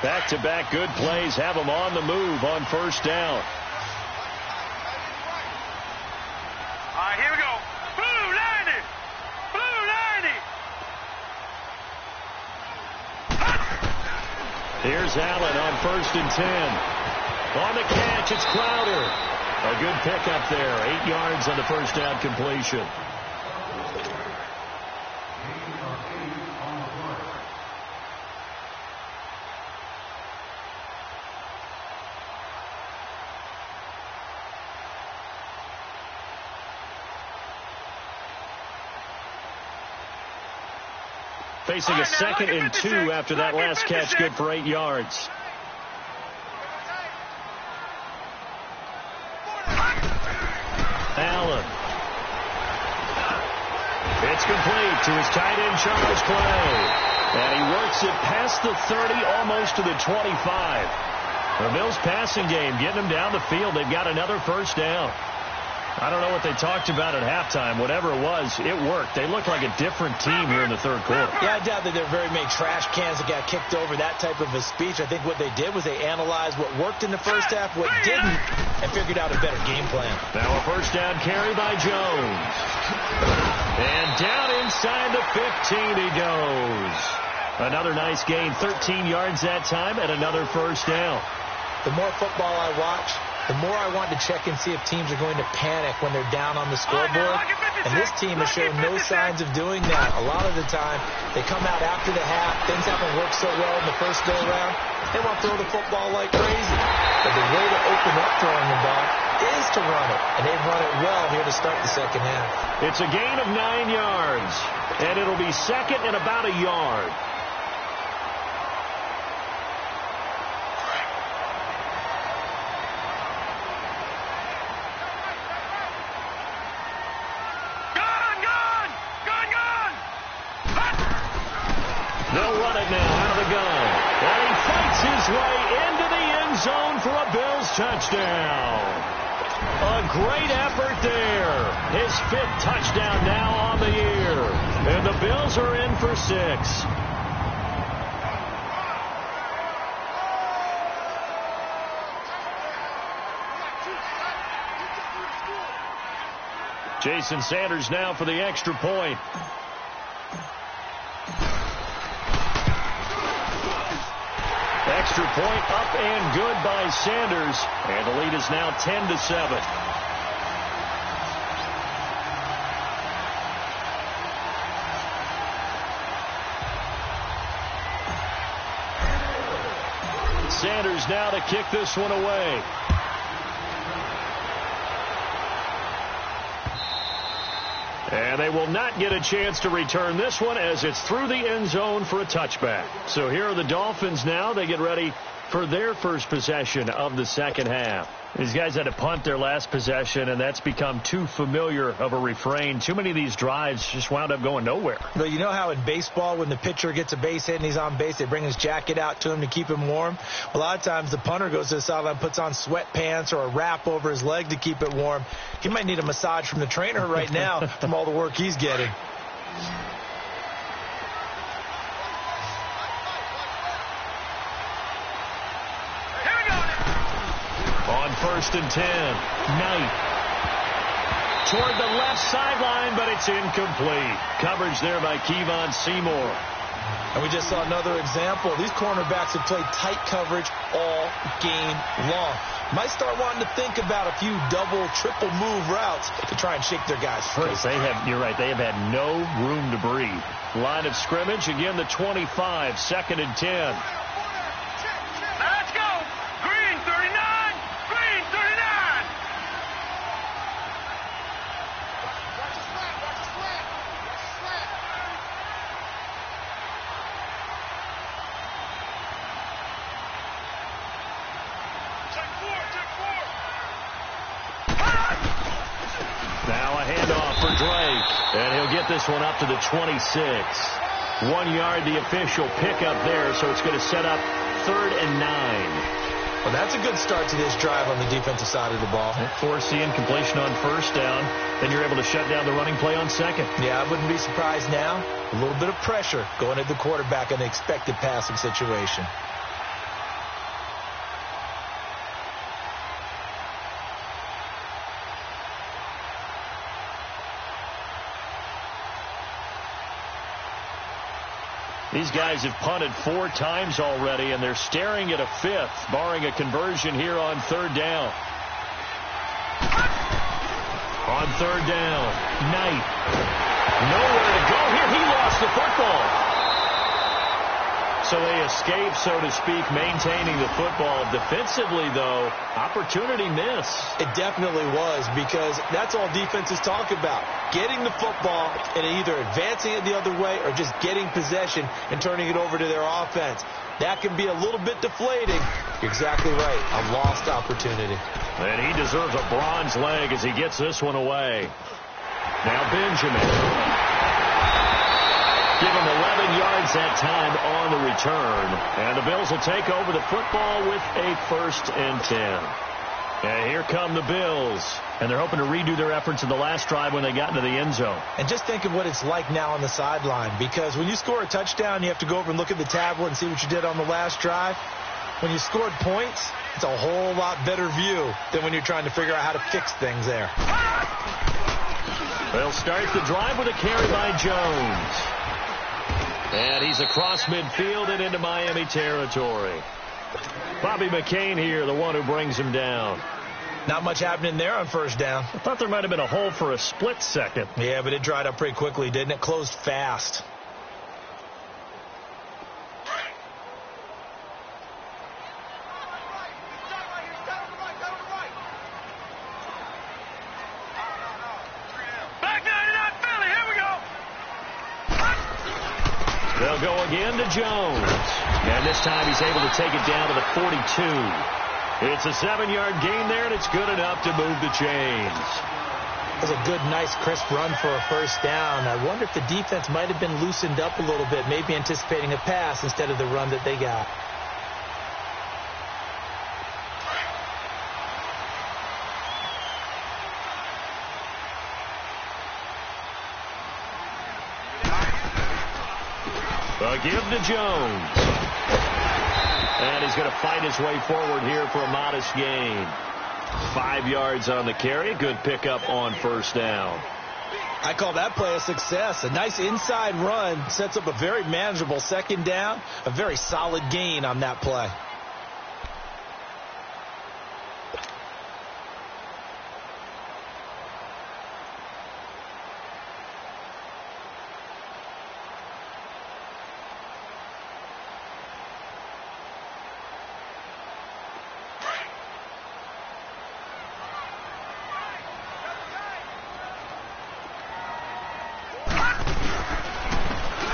Back-to-back good plays have them on the move on 1st down. All right, here we go. Blue 90. Here's Allen on 1st and 10. On the catch, it's Crowder. A good pickup there. 8 yards on the 1st down completion. Facing a 2nd and 2 after that last catch, good for 8 yards. Allen. It's complete to his tight end, Charles Clay. And he works it past the 30, almost to the 25. The Bills passing game getting them down the field. They've got another 1st down. I don't know what they talked about at halftime. Whatever it was, it worked. They look like a different team here in the 3rd quarter. Yeah, I doubt that there are very many trash cans that got kicked over, that type of a speech. I think what they did was they analyzed what worked in the 1st half, what didn't, and figured out a better game plan. Now a 1st down carry by Jones. And down inside the 15 he goes. Another nice gain, 13 yards that time, and another first down. The more football I watch, the more I want to check and see if teams are going to panic when they're down on the scoreboard. And this team has shown no signs of doing that. A lot of the time, they come out after the half. Things haven't worked so well in the first go-around. They want to throw the football like crazy. But the way to open up throwing the ball is to run it. And they've run it well here to start the second half. It's a gain of 9 yards. And it'll be second and about a yard. They'll run it now out of the gun. And he fights his way into the end zone for a Bills touchdown. A great effort there. His 5th touchdown now on the year. And the Bills are in for 6. Jason Sanders now for the extra point. Extra point up and good by Sanders. And the lead is now 10-7. Sanders now to kick this one away. And they will not get a chance to return this one as it's through the end zone for a touchback. So here are the Dolphins now. They get ready for their first possession of the second half. These guys had to punt their last possession, and that's become too familiar of a refrain. Too many of these drives just wound up going nowhere. But you know how in baseball, when the pitcher gets a base hit and he's on base, they bring his jacket out to him to keep him warm? A lot of times the punter goes to the sideline, puts on sweatpants or a wrap over his leg to keep it warm. He might need a massage from the trainer right now from all the work he's getting. First and 10. Knight toward the left sideline, but it's incomplete. Coverage there by Kevon Seymour. And we just saw another example. These cornerbacks have played tight coverage all game long. Might start wanting to think about a few double, triple move routes to try and shake their guys free. You're right, they have had no room to breathe. Line of scrimmage, again the 25, second and 10. Now a handoff for Drake, and he'll get this one up to the 26. 1 yard, the official pickup there, so it's going to set up 3rd and 9. Well, that's a good start to this drive on the defensive side of the ball. Forcing completion on first down, then you're able to shut down the running play on second. Yeah, I wouldn't be surprised now. A little bit of pressure going at the quarterback in the expected passing situation. These guys have punted 4 times already, and they're staring at a 5th, barring a conversion here on 3rd down. On 3rd down, Knight. Nowhere to go here. He lost the football. So they escape, so to speak, maintaining the football. Defensively, though, opportunity miss. It definitely was, because that's all defenses talk about. Getting the football and either advancing it the other way or just getting possession and turning it over to their offense. That can be a little bit deflating. You're exactly right. A lost opportunity. And he deserves a bronze leg as he gets this one away. Now Benjamin. Give him 11 yards that time on the return. And the Bills will take over the football with a 1st and 10. And here come the Bills. And they're hoping to redo their efforts in the last drive when they got into the end zone. And just think of what it's like now on the sideline. Because when you score a touchdown, you have to go over and look at the tablet and see what you did on the last drive. When you scored points, it's a whole lot better view than when you're trying to figure out how to fix things there. They'll start the drive with a carry by Jones. And he's across midfield and into Miami territory. Bobby McCain here, the one who brings him down. Not much happening there on first down. I thought there might have been a hole for a split second. Yeah, but it dried up pretty quickly, didn't it? Closed fast. They'll go again to Jones. And this time he's able to take it down to the 42. It's a 7-yard gain there, and it's good enough to move the chains. That was a good, nice, crisp run for a first down. I wonder if the defense might have been loosened up a little bit, maybe anticipating a pass instead of the run that they got. A give to Jones. And he's going to fight his way forward here for a modest gain. 5 yards on the carry. Good pickup on first down. I call that play a success. A nice inside run sets up a very manageable second down. A very solid gain on that play.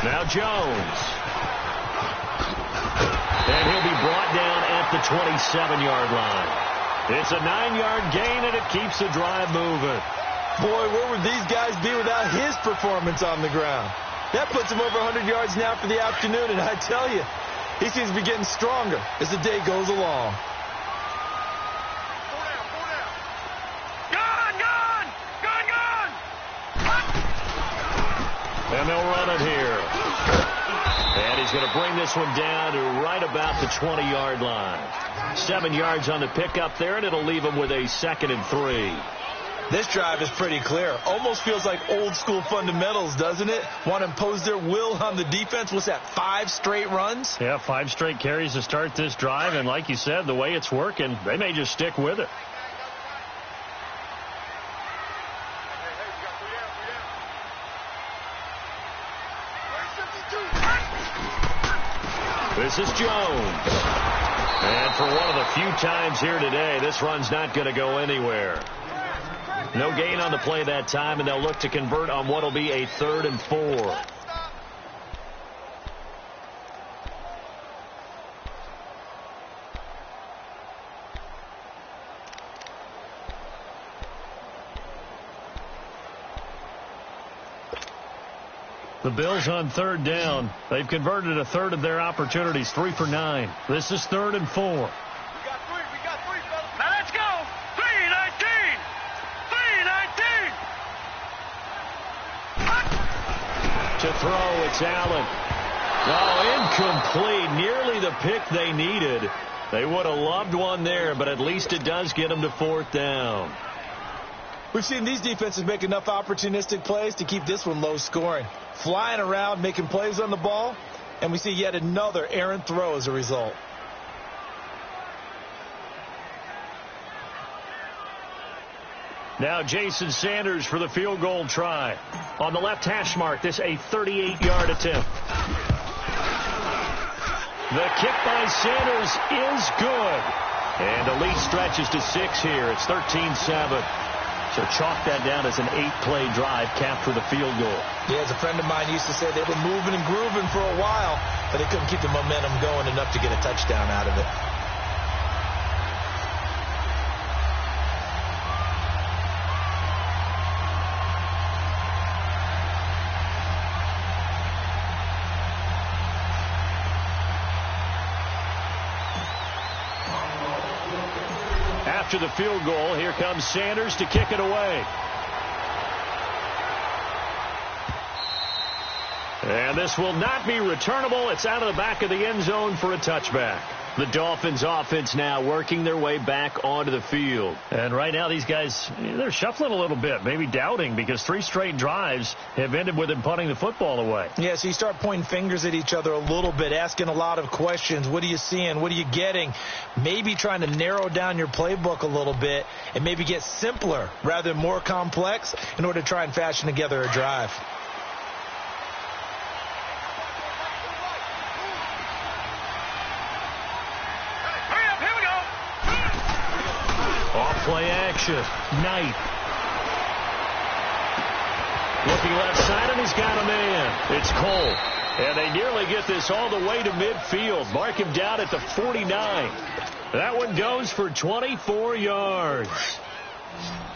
Now Jones. And he'll be brought down at the 27-yard line. It's a 9-yard gain, and it keeps the drive moving. Boy, where would these guys be without his performance on the ground? That puts him over 100 yards now for the afternoon, and I tell you, he seems to be getting stronger as the day goes along. And they'll run it here. And he's going to bring this one down to right about the 20-yard line. 7 yards on the pickup there, and it'll leave him with a 2nd and 3. This drive is pretty clear. Almost feels like old-school fundamentals, doesn't it? Want to impose their will on the defense. What's that, 5 straight runs? Yeah, 5 straight carries to start this drive. And like you said, the way it's working, they may just stick with it. This is Jones. And for one of the few times here today, this run's not going to go anywhere. No gain on the play that time, and they'll look to convert on what will be a 3rd and 4. The Bills on 3rd down. They've converted a 1/3 of their opportunities, 3 for 9. This is 3rd and 4. We got 3, fellas. Now let's go. 3-19. 3-19. To throw, it's Allen. Oh, incomplete. Nearly the pick they needed. They would have loved one there, but at least it does get them to 4th down. We've seen these defenses make enough opportunistic plays to keep this one low scoring. Flying around, making plays on the ball, and we see yet another errant throw as a result. Now Jason Sanders for the field goal try. On the left hash mark, this a 38-yard attempt. The kick by Sanders is good. And the lead stretches to 6 here. It's 13-7. So chalk that down as an 8-play drive, capture the field goal. Yeah, as a friend of mine used to say, they were moving and grooving for a while, but they couldn't keep the momentum going enough to get a touchdown out of it. After the field goal, here comes Sanders to kick it away. And this will not be returnable. It's out of the back of the end zone for a touchback. The Dolphins offense now working their way back onto the field. And right now these guys, they're shuffling a little bit, maybe doubting, because 3 straight drives have ended with them punting the football away. Yeah, so you start pointing fingers at each other a little bit, asking a lot of questions. What are you seeing? What are you getting? Maybe trying to narrow down your playbook a little bit and maybe get simpler rather than more complex in order to try and fashion together a drive. Play action. Knight. Looking left side, and he's got a man. It's Cole. And they nearly get this all the way to midfield. Mark him down at the 49. That one goes for 24 yards.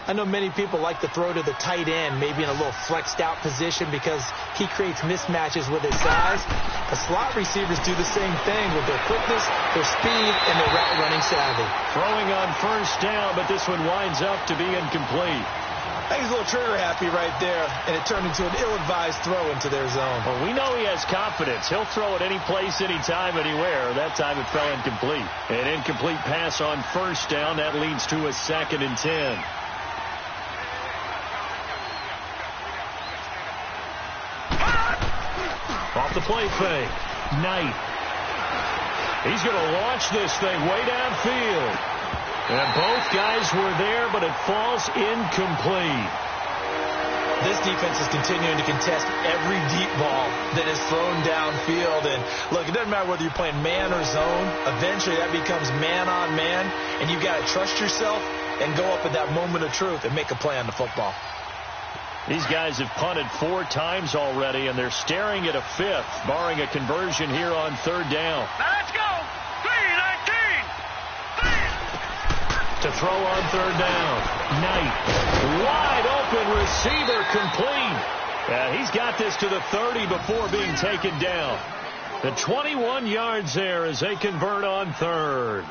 I know many people like to throw to the tight end, maybe in a little flexed out position because he creates mismatches with his size. The slot receivers do the same thing with their quickness, their speed, and their route running savvy. Throwing on first down, but this one winds up to be incomplete. I think he's a little trigger happy right there, and it turned into an ill-advised throw into their zone. Well, we know he has confidence. He'll throw it any place, anytime, anywhere. That time it fell incomplete. An incomplete pass on first down. That leads to a 2nd and 10. Off the play fake. Knight. He's going to launch this thing way downfield. And both guys were there, but it falls incomplete. This defense is continuing to contest every deep ball that is thrown downfield. And, look, it doesn't matter whether you're playing man or zone. Eventually, that becomes man-on-man, and you've got to trust yourself and go up at that moment of truth and make a play on the football. These guys have punted 4 times already, and they're staring at a 5th, barring a conversion here on 3rd down. Now let's go. 3-19. To throw on 3rd down. Knight. Wide open receiver complete. And he's got this to the 30 before being taken down. The 21 yards there as they convert on 3rd.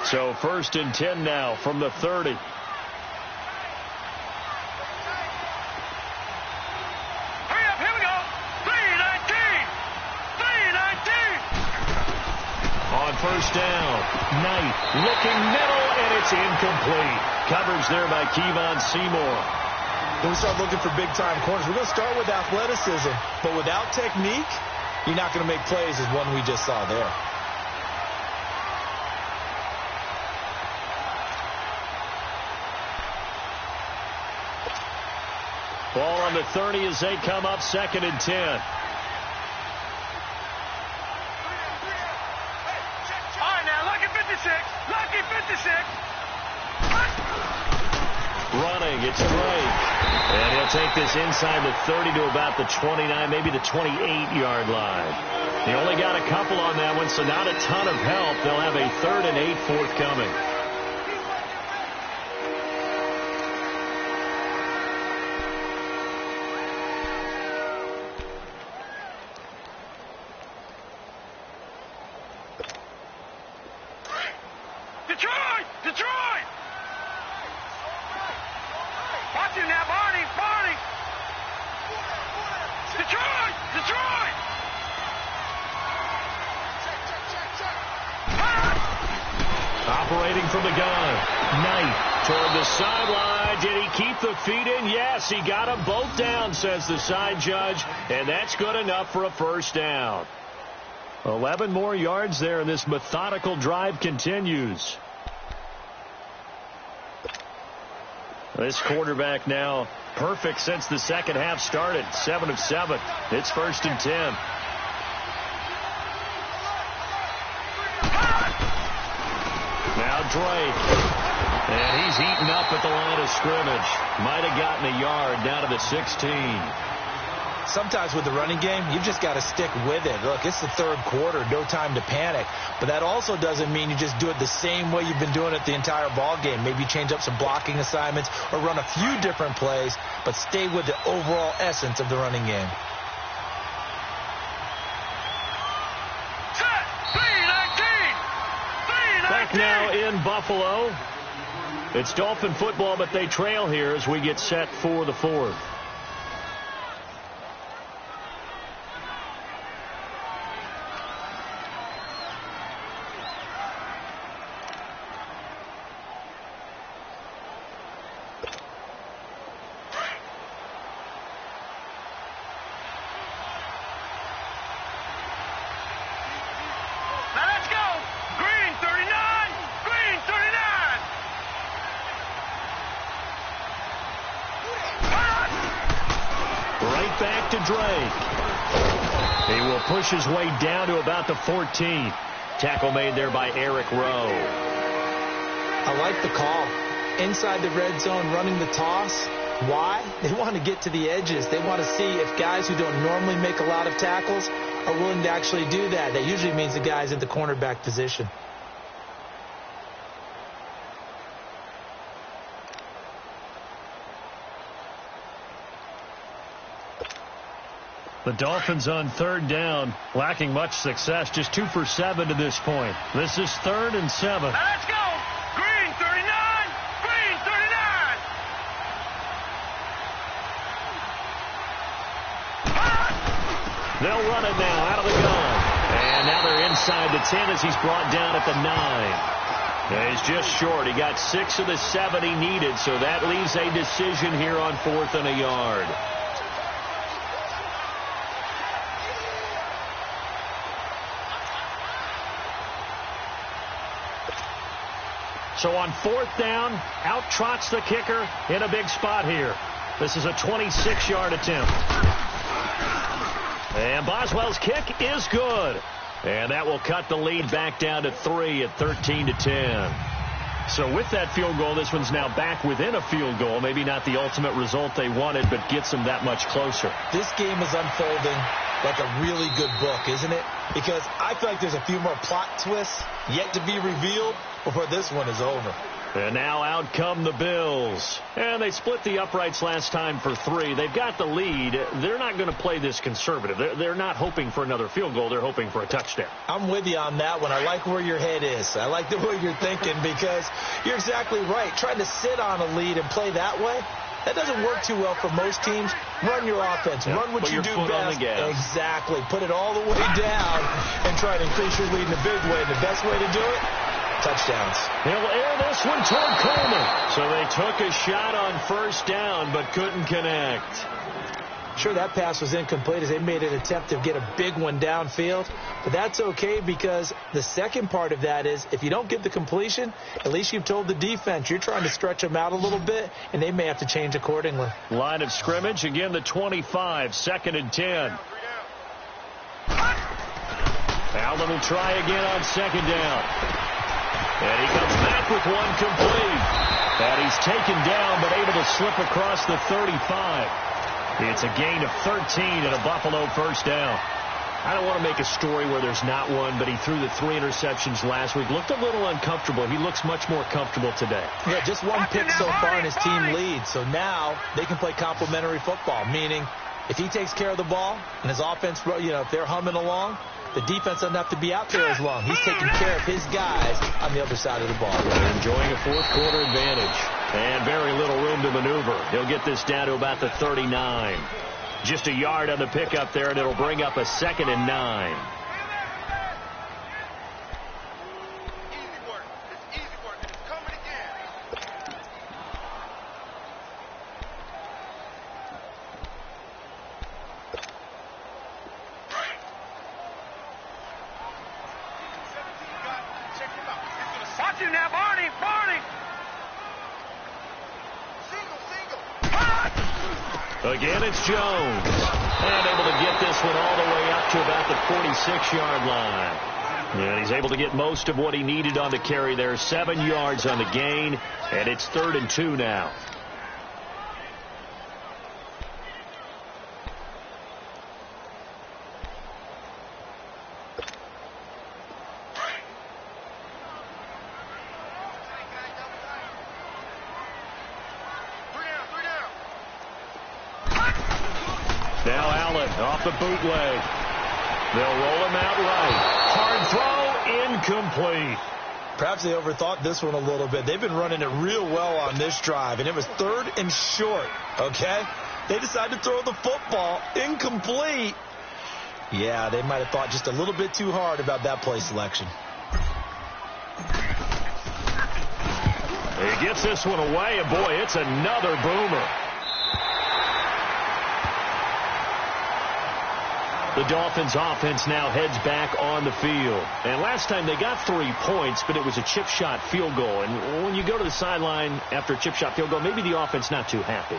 So 1st and 10 now from the 30. Hurry up, here we go. 3-19. 3-19. On 1st down, Knight looking middle, and it's incomplete. Coverage there by Kevon Seymour. When we start looking for big-time corners, we're going to start with athleticism. But without technique, you're not going to make plays as one we just saw there. Ball on the 30 as they come up 2nd and 10. All right, now, lucky 56. Lucky 56. Running, it's Drake. And he'll take this inside the 30 to about the 29, maybe the 28-yard line. He only got a couple on that one, so not a ton of help. They'll have a 3rd and 8 forthcoming. Detroit! Detroit! Watch him now, Barney! Barney! Detroit! Detroit! Operating from the gun. Knight toward the sideline. Did he keep the feet in? Yes, he got them both down, says the side judge. And that's good enough for a 1st down. 11 more yards there, and this methodical drive continues. This quarterback now perfect since the 2nd half started. 7 of 7. It's 1st and 10. Now Drake. And he's eaten up at the line of scrimmage. Might have gotten a yard down to the 16. Sometimes with the running game, you've just got to stick with it. Look, it's the 3rd quarter, no time to panic. But that also doesn't mean you just do it the same way you've been doing it the entire ball game. Maybe change up some blocking assignments or run a few different plays, but stay with the overall essence of the running game. Back now in Buffalo. It's Dolphin football, but they trail here as we get set for the fourth. Back to Drake. He will push his way down to about the 14. Tackle made there by Eric Rowe. I like the call. Inside the red zone, running the toss. Why? They want to get to the edges. They want to see if guys who don't normally make a lot of tackles are willing to actually do that. That usually means the guy's in the cornerback position. The Dolphins on third down, lacking much success, just 2 for 7 to this point. This is 3rd and 7. Let's go! Green 39! Green 39! They'll run it now out of the gun. And now they're inside the 10 as he's brought down at the 9. And he's just short. He got 6 of the 7 he needed, so that leaves a decision here on 4th and a yard. So on 4th down, out trots the kicker in a big spot here. This is a 26-yard attempt. And Boswell's kick is good. And that will cut the lead back down to 3 at 13-10. So with that field goal, this one's now back within a field goal. Maybe not the ultimate result they wanted, but gets them that much closer. This game is unfolding like a really good book, isn't it? Because I feel like there's a few more plot twists yet to be revealed before this one is over. And now out come the Bills. And they split the uprights last time for 3. They've got the lead. They're not going to play this conservative. They're not hoping for another field goal. They're hoping for a touchdown. I'm with you on that one. I like where your head is. I like the way you're thinking because you're exactly right. Trying to sit on a lead and play that way, that doesn't work too well for most teams. Run your offense. Run what you do best. Exactly. Put it all the way down and try to increase your lead in a big way. The best way to do it, touchdowns. He'll air this one toward Coleman. So they took a shot on 1st down but couldn't connect. Sure, that pass was incomplete as they made an attempt to get a big one downfield. But that's okay because the second part of that is if you don't get the completion, at least you've told the defense you're trying to stretch them out a little bit, and they may have to change accordingly. Line of scrimmage, again the 25, 2nd and 10. Allen will try again on 2nd down. And he comes back with one complete. And he's taken down but able to slip across the 35. It's a gain of 13 and a Buffalo 1st down. I don't want to make a story where there's not one, but he threw the 3 interceptions last week. Looked a little uncomfortable. He looks much more comfortable today. Yeah, just one pick so far and his team leads. So now they can play complementary football, meaning if he takes care of the ball and his offense, if they're humming along, the defense doesn't have to be out there as long. He's taking care of his guys on the other side of the ball. And enjoying a 4th quarter advantage. And very little room to maneuver. He'll get this down to about the 39. Just a yard on the pickup there, and it'll bring up a 2nd and 9. Easy work. It's easy work. It's coming again. Watch him now, Barney! Barney! Again, it's Jones. And able to get this one all the way up to about the 46-yard line. And he's able to get most of what he needed on the carry there. 7 yards on the gain, and it's 3rd and 2 now. Now Allen off the bootleg. They'll roll him out right. Hard throw, incomplete. Perhaps they overthought this one a little bit. They've been running it real well on this drive, and it was 3rd and short, okay? They decided to throw the football incomplete. Yeah, they might have thought just a little bit too hard about that play selection. He gets this one away, and boy, it's another boomer. The Dolphins offense now heads back on the field. And last time they got 3 points, but it was a chip shot field goal. And when you go to the sideline after a chip shot field goal, maybe the offense not too happy.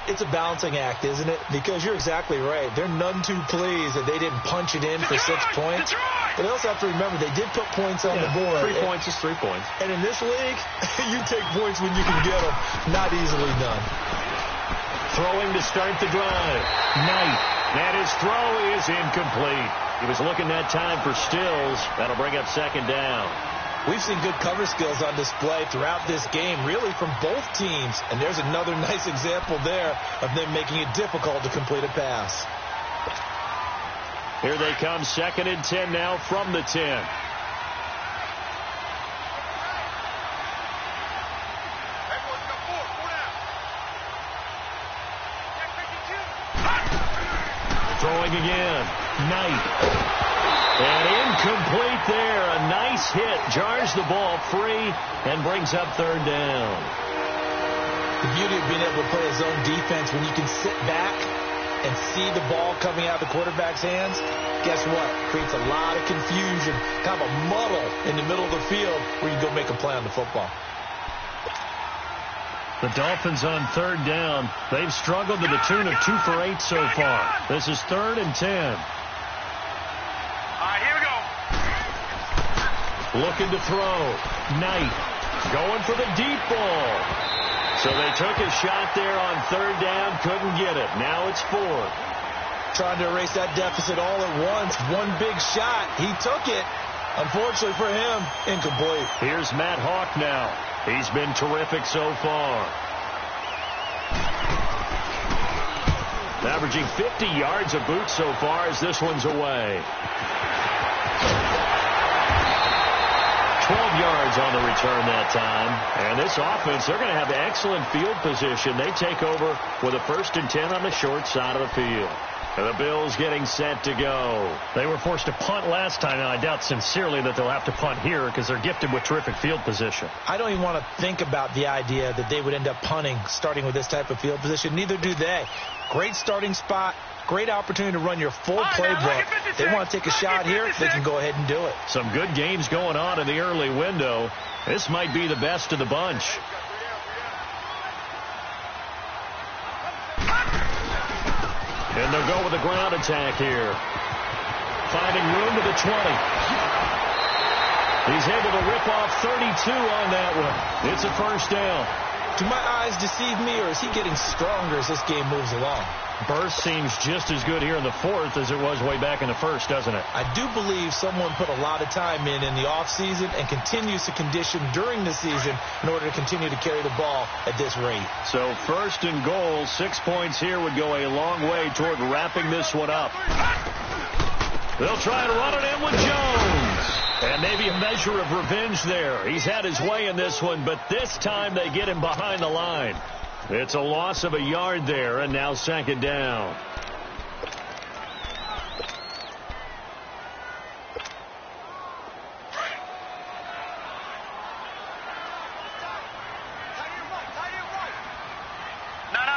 It's a balancing act, isn't it? Because you're exactly right. They're none too pleased that they didn't punch it in for 6 points. But they also have to remember they did put points on the board. 3 points is 3 points. And in this league, you take points when you can get them. Not easily done. Throwing to start the drive. Knight. And his throw is incomplete. He was looking that time for Stills. That'll bring up 2nd down. We've seen good cover skills on display throughout this game, really from both teams. And there's another nice example there of them making it difficult to complete a pass. Here they come, 2nd and 10 now from the 10. Throwing again. Knight. And incomplete there. A nice hit. Jars the ball free and brings up 3rd down. The beauty of being able to play a zone defense when you can sit back and see the ball coming out of the quarterback's hands, guess what? Creates a lot of confusion, kind of a muddle in the middle of the field where you go make a play on the football. The Dolphins on 3rd down. They've struggled to the tune of 2 for 8 so far. This is 3rd and 10. All right, here we go. Looking to throw. Knight going for the deep ball. So they took a shot there on 3rd down. Couldn't get it. Now it's 4th. Trying to erase that deficit all at once. One big shot. He took it. Unfortunately for him, incomplete. Here's Matt Hawk now. He's been terrific so far. Averaging 50 yards a boot so far as this one's away. 12 yards on the return that time. And this offense, they're going to have excellent field position. They take over with a 1st and 10 on the short side of the field. And the Bills getting set to go. They were forced to punt last time, and I doubt sincerely that they'll have to punt here because they're gifted with terrific field position. I don't even want to think about the idea that they would end up punting starting with this type of field position. Neither do they. Great starting spot. Great opportunity to run your full playbook. If they want to take a shot here, they can go ahead and do it. Some good games going on in the early window. This might be the best of the bunch. And they'll go with a ground attack here. Finding room to the 20. He's able to rip off 32 on that one. It's a 1st down. Do my eyes deceive me, or is he getting stronger as this game moves along? Burst seems just as good here in the 4th as it was way back in the 1st, doesn't it? I do believe someone put a lot of time in the offseason and continues to condition during the season in order to continue to carry the ball at this rate. So 1st and goal, 6 points here would go a long way toward wrapping this one up. They'll try to run it in with Jones. And maybe a measure of revenge there. He's had his way in this one, but this time they get him behind the line. It's a loss of a yard there, and now 2nd down.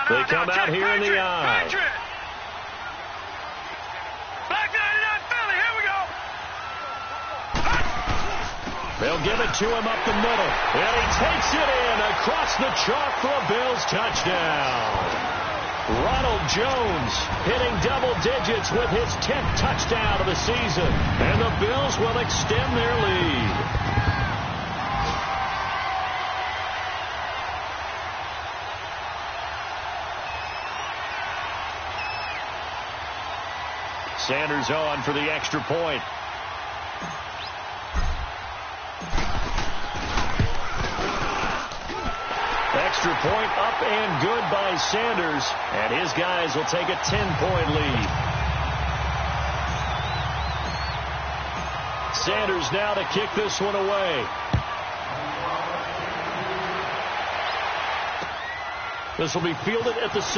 They come out here in the eye. They'll give it to him up the middle. And he takes it in across the chalk for a Bills touchdown. Ronald Jones hitting double digits with his 10th touchdown of the season. And the Bills will extend their lead. Sanders on for the extra point. Extra point up and good by Sanders. And his guys will take a 10-point lead. Sanders now to kick this one away. This will be fielded at the 6.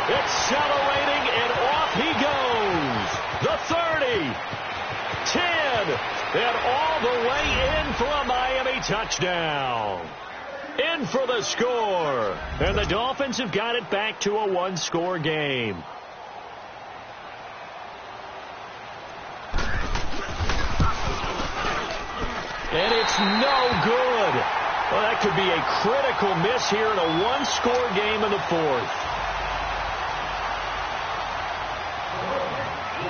Accelerating, and off he goes. The 30, 10, and all the way in for a Miami touchdown. In for the score. And the Dolphins have got it back to a one-score game. And it's no good. Well, that could be a critical miss here in a one-score game in the fourth.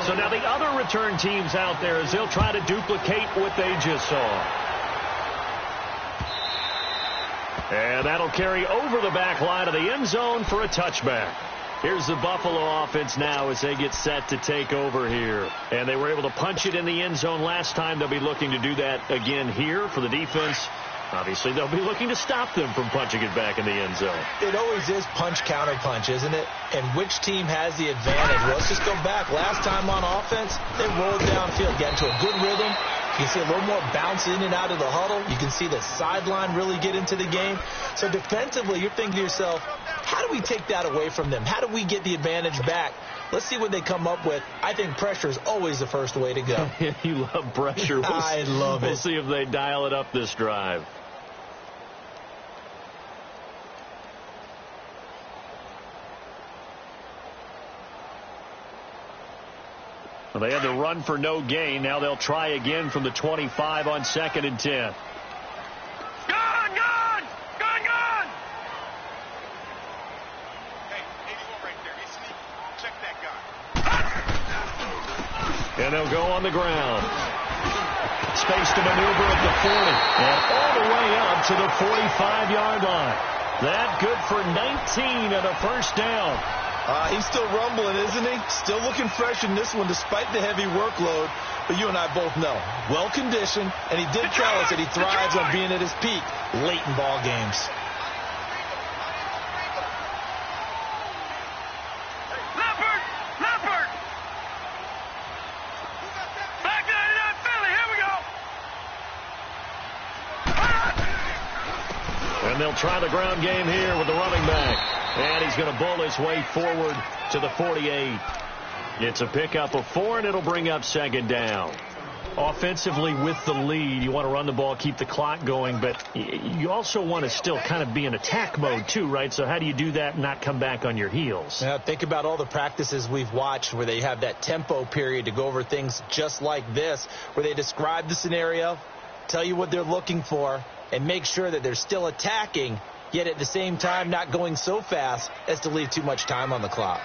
So now the other return teams out there, as they'll try to duplicate what they just saw. And that'll carry over the back line of the end zone for a touchback. Here's the Buffalo offense now as they get set to take over here. And they were able to punch it in the end zone last time. They'll be looking to do that again here for the defense. Obviously, they'll be looking to stop them from punching it back in the end zone. It always is punch, counter punch, isn't it? And which team has the advantage? Well, let's just go back. Last time on offense, they rolled downfield, got into a good rhythm. You can see a little more bounce in and out of the huddle. You can see the sideline really get into the game. So defensively, you're thinking to yourself, how do we take that away from them? How do we get the advantage back? Let's see what they come up with. I think pressure is always the first way to go. You love pressure. I love it. We'll see if they dial it up this drive. Well, they had to run for no gain. Now they'll try again from the 25 on 2nd and 10. Gone! Gone! Gone! Gone! Hey, 81 right there. Easily check that guy. And they'll go on the ground. Space to maneuver at the 40. And all the way up to the 45-yard line. That good for 19 and a first down. He's still rumbling, isn't he? Still looking fresh in this one despite the heavy workload. But you and I both know, well-conditioned, and he did tell us that he thrives on being at his peak late in ball games. Leopard! Leopard! Back 99 Philly, here we go! And they'll try the ground game here with the running back. And he's going to bowl his way forward to the 48. It's a pickup of 4, and it'll bring up 2nd down. Offensively with the lead, you want to run the ball, keep the clock going, but you also want to still kind of be in attack mode too, right? So how do you do that and not come back on your heels? Now, think about all the practices we've watched where they have that tempo period to go over things just like this, where they describe the scenario, tell you what they're looking for, and make sure that they're still attacking, yet at the same time not going so fast as to leave too much time on the clock.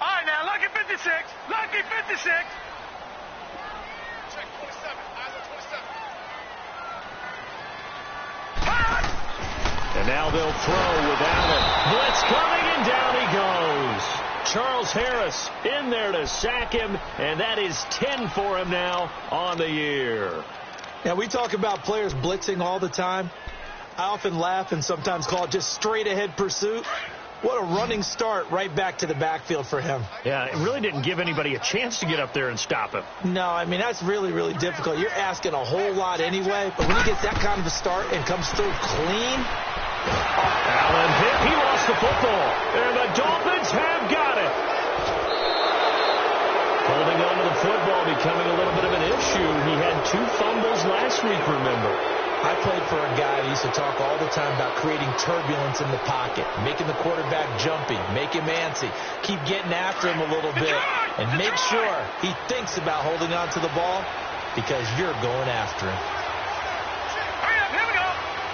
All right, now, lucky 56. Lucky 56. Check 27. Eyes on 27. And now they'll throw without it. Blitz coming, and down he goes. Charles Harris in there to sack him, and that is 10 for him now on the year. Now, we talk about players blitzing all the time. I often laugh and sometimes call it just straight-ahead pursuit. What a running start right back to the backfield for him. Yeah, it really didn't give anybody a chance to get up there and stop him. No, I mean, that's really, really difficult. You're asking a whole lot anyway, but when he gets that kind of a start and comes through clean. Allen hit. He lost the football, and the Dolphins have got it. Holding on to the football becoming a little bit of an issue. He had 2 fumbles last week, remember. I played for a guy that used to talk all the time about creating turbulence in the pocket, making the quarterback jumpy, make him antsy, keep getting after him a little bit, and make sure he thinks about holding on to the ball because you're going after him. Hurry up, here we go.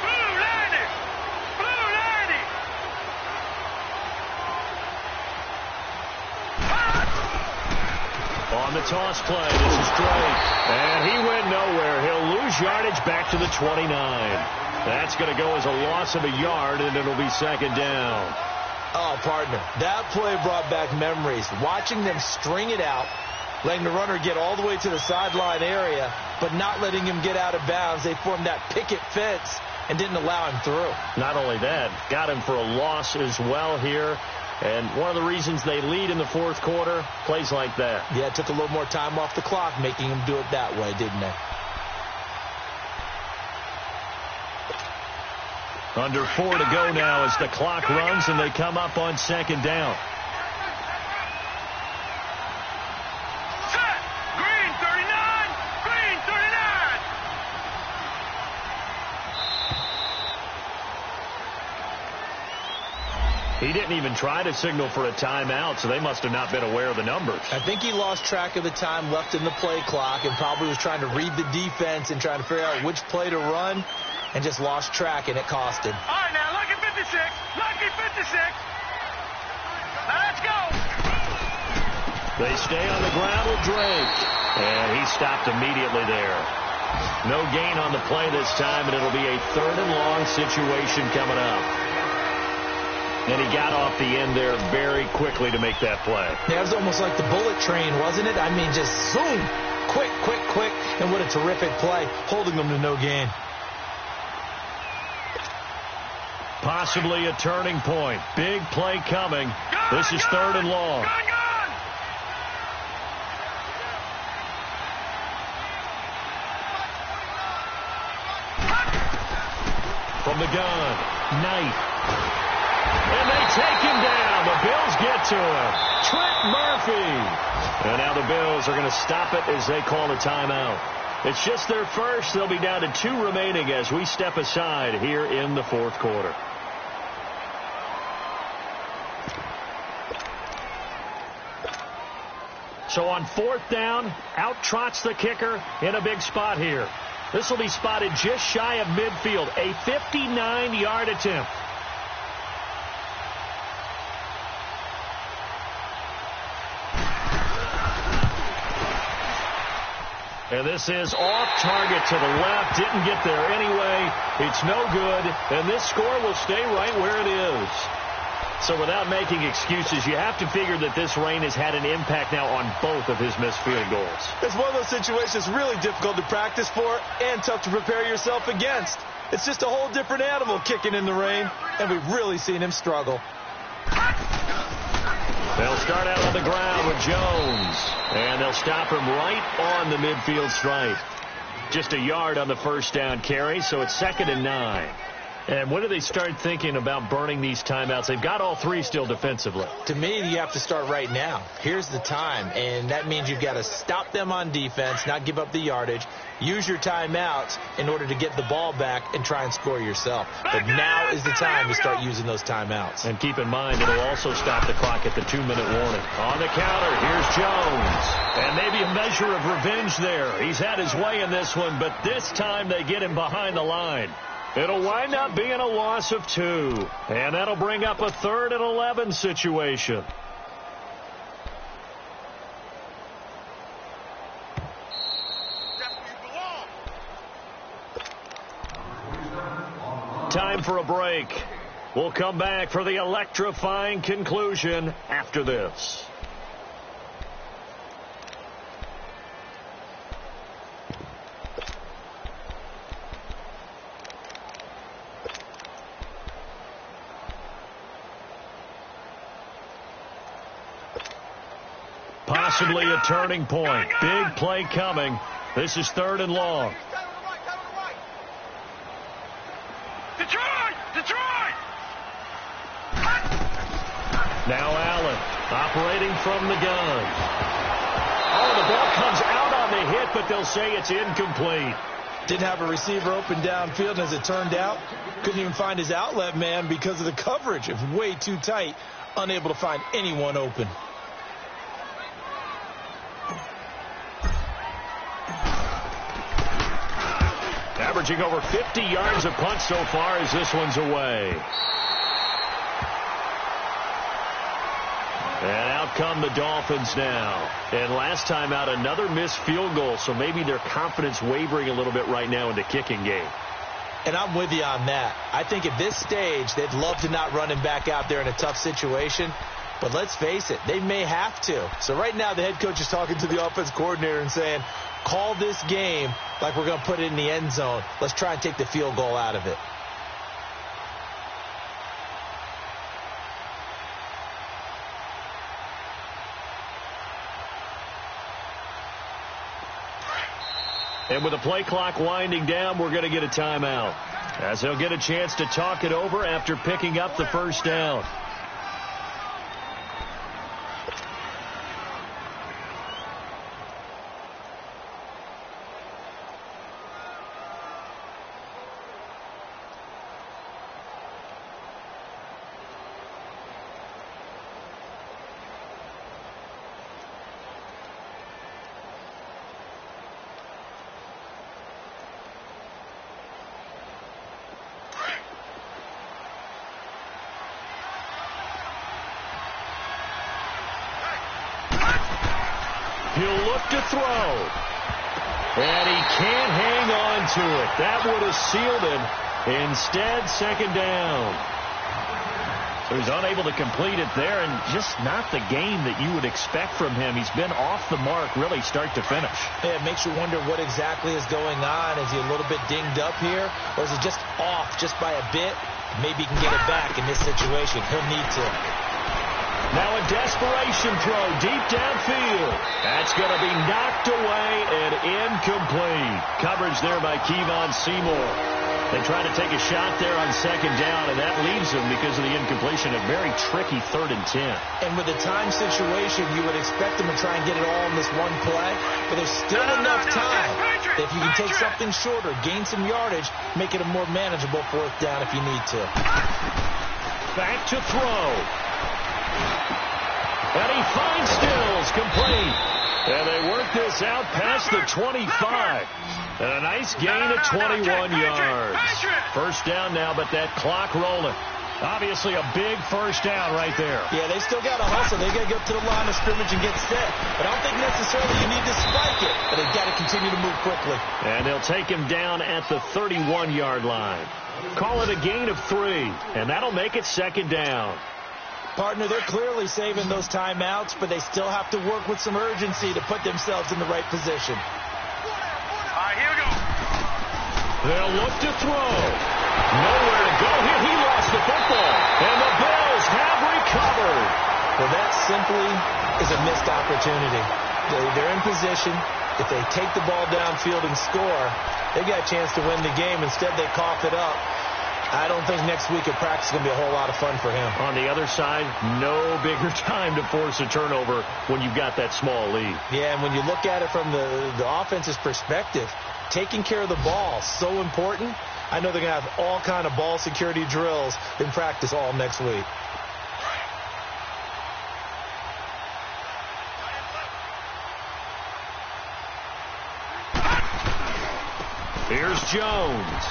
Blue 90. Blue 90. On the toss play, this is Drake. And he went nowhere. He'll lose yardage back to the 29. That's going to go as a loss of a yard, and it'll be 2nd down. Oh, partner, that play brought back memories. Watching them string it out, letting the runner get all the way to the sideline area, but not letting him get out of bounds. They formed that picket fence and didn't allow him through. Not only that, got him for a loss as well here. And one of the reasons they lead in the fourth quarter, plays like that. Yeah, it took a little more time off the clock, making him do it that way, didn't they? Under 4 to go now as the clock runs and they come up on second down. Set. Green 39. Green 39. He didn't even try to signal for a timeout, so they must have not been aware of the numbers. I think he lost track of the time left in the play clock and probably was trying to read the defense and trying to figure out which play to run and just lost track, and it cost him. All right, now, lucky 56. Lucky 56. Now, let's go. They stay on the ground with Drake, and he stopped immediately there. No gain on the play this time, and it'll be a 3rd and long situation coming up. And he got off the end there very quickly to make that play. Yeah, it was almost like the bullet train, wasn't it? I mean, just zoom. Quick, quick, quick. And what a terrific play, holding them to no gain. Possibly a turning point. Big play coming. This is 3rd and long. From the gun, Knight. And they take him down. The Bills get to him. Trent Murphy. And now the Bills are going to stop it as they call a timeout. It's just their first. They'll be down to 2 remaining as we step aside here in the 4th quarter. So on 4th down, out trots the kicker in a big spot here. This will be spotted just shy of midfield. A 59-yard attempt. And this is off target to the left. Didn't get there anyway. It's no good. And this score will stay right where it is. So without making excuses, you have to figure that this rain has had an impact now on both of his missed field goals. It's one of those situations really difficult to practice for and tough to prepare yourself against. It's just a whole different animal kicking in the rain, and we've really seen him struggle. They'll start out on the ground with Jones, and they'll stop him right on the midfield stripe. Just a yard on the first down carry, so it's 2nd and 9. And when do they start thinking about burning these timeouts? They've got all 3 still defensively. To me, you have to start right now. Here's the time, and that means you've got to stop them on defense, not give up the yardage, use your timeouts in order to get the ball back and try and score yourself. But now is the time to start using those timeouts. And keep in mind, it'll also stop the clock at the 2-minute warning. On the counter, here's Jones. And maybe a measure of revenge there. He's had his way in this one, but this time they get him behind the line. It'll wind up being a loss of 2. And that'll bring up a 3rd and 11 situation. Time for a break. We'll come back for the electrifying conclusion after this. Possibly a turning point. Big play coming. This is 3rd and long. Detroit! Detroit! Now Allen operating from the gun. Oh, the ball comes out on the hit, but they'll say it's incomplete. Didn't have a receiver open downfield, and as it turned out, couldn't even find his outlet man because of the coverage. It was way too tight, unable to find anyone open. Averaging over 50 yards a punt so far as this one's away. And out come the Dolphins now. And last time out, another missed field goal, so maybe their confidence wavering a little bit right now in the kicking game. And I'm with you on that. I think at this stage, they'd love to not run him back out there in a tough situation. But let's face it, they may have to. So right now, the head coach is talking to the offense coordinator and saying, call this game like we're going to put it in the end zone. Let's try and take the field goal out of it. And with the play clock winding down, we're going to get a timeout. as he'll get a chance to talk it over after picking up the first down. He'll look to throw. And he can't hang on to it. That would have sealed him. Instead, second down. So he's unable to complete it there, and just not the game that you would expect from him. He's been off the mark really start to finish. Yeah, it makes you wonder what exactly is going on. Is he a little bit dinged up here, or is it just off just by a bit? Maybe he can get it back in this situation. He'll need to. Now a desperation throw deep downfield. That's going to be knocked away and incomplete. Coverage there by Kevon Seymour. They try to take a shot there on second down, and that leaves them, because of the incompletion, a very tricky 3rd and 10. And with the time situation, you would expect them to try and get it all in this one play, but there's still enough time. If you can take something shorter, gain some yardage, make it a more manageable 4th down if you need to. Back to throw. And he finds Stills, complete. And they work this out past the 25. And a nice gain of 21 yards. First down now, but that clock rolling. Obviously a big first down right there. Yeah, they still got to hustle. They got to get up to the line of scrimmage and get set. But I don't think necessarily you need to spike it. But they've got to continue to move quickly. And they'll take him down at the 31-yard line. Call it a gain of 3. And that'll make it second down. Partner, they're clearly saving those timeouts, but they still have to work with some urgency to put themselves in the right position. All right, here we go. They'll look to throw. Nowhere to go here. He lost the football. And the Bills have recovered. Well, that simply is a missed opportunity. They're in position. If they take the ball downfield and score, they got a chance to win the game. Instead, they cough it up. I don't think next week at practice is going to be a whole lot of fun for him. On the other side, no bigger time to force a turnover when you've got that small lead. Yeah, and when you look at it from the offense's perspective, taking care of the ball, so important. I know they're going to have all kind of ball security drills in practice all next week. Here's Jones.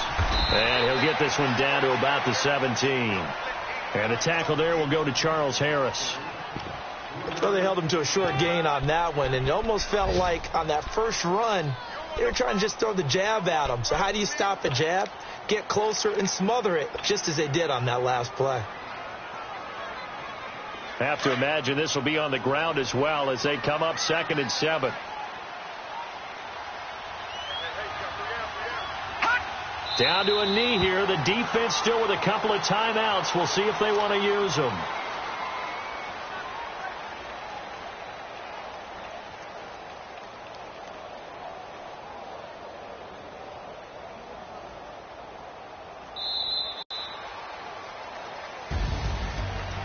And he'll get this one down to about the 17. And the tackle there will go to Charles Harris. Well, they held him to a short gain on that one, and it almost felt like on that first run, they were trying to just throw the jab at him. So how do you stop a jab? Get closer and smother it, just as they did on that last play. Have to imagine this will be on the ground as well as they come up 2nd and 7. Down to a knee here. The defense still with a couple of timeouts. We'll see if they want to use them.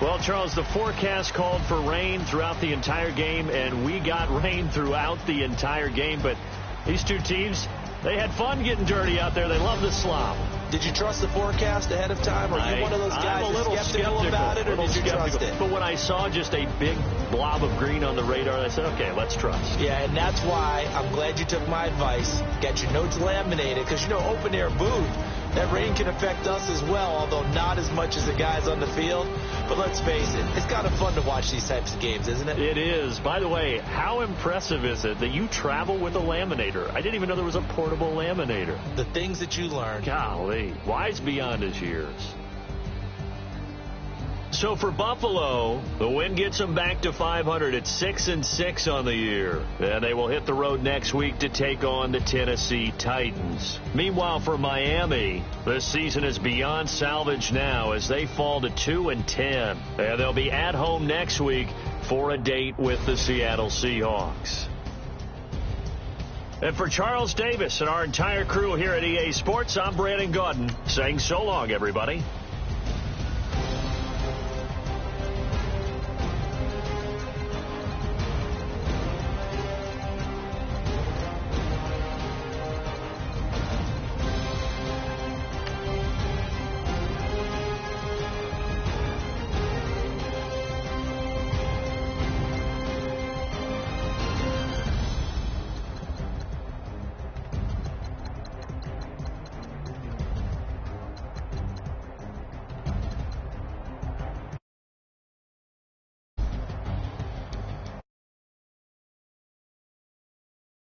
Well, Charles, the forecast called for rain throughout the entire game, and we got rain throughout the entire game. But these two teams, they had fun getting dirty out there. They love the slop. Did you trust the forecast ahead of time? Or are you one of those guys I'm a little skeptical about it, or did you trust it? But when I saw just a big blob of green on the radar, I said, okay, let's trust. Yeah, and that's why I'm glad you took my advice. Get your notes laminated, because, you know, open-air booth, that rain can affect us as well, although not as much as the guys on the field. But let's face it, it's kind of fun to watch these types of games, isn't it? It is. By the way, how impressive is it that you travel with a laminator? I didn't even know there was a portable laminator. The things that you learn. Golly, wise beyond his years. So for Buffalo, the win gets them back to 500 at 6-6 on the year. And they will hit the road next week to take on the Tennessee Titans. Meanwhile, for Miami, the season is beyond salvage now as they fall to 2-10. And they'll be at home next week for a date with the Seattle Seahawks. And for Charles Davis and our entire crew here at EA Sports, I'm Brandon Gaudin saying so long, everybody.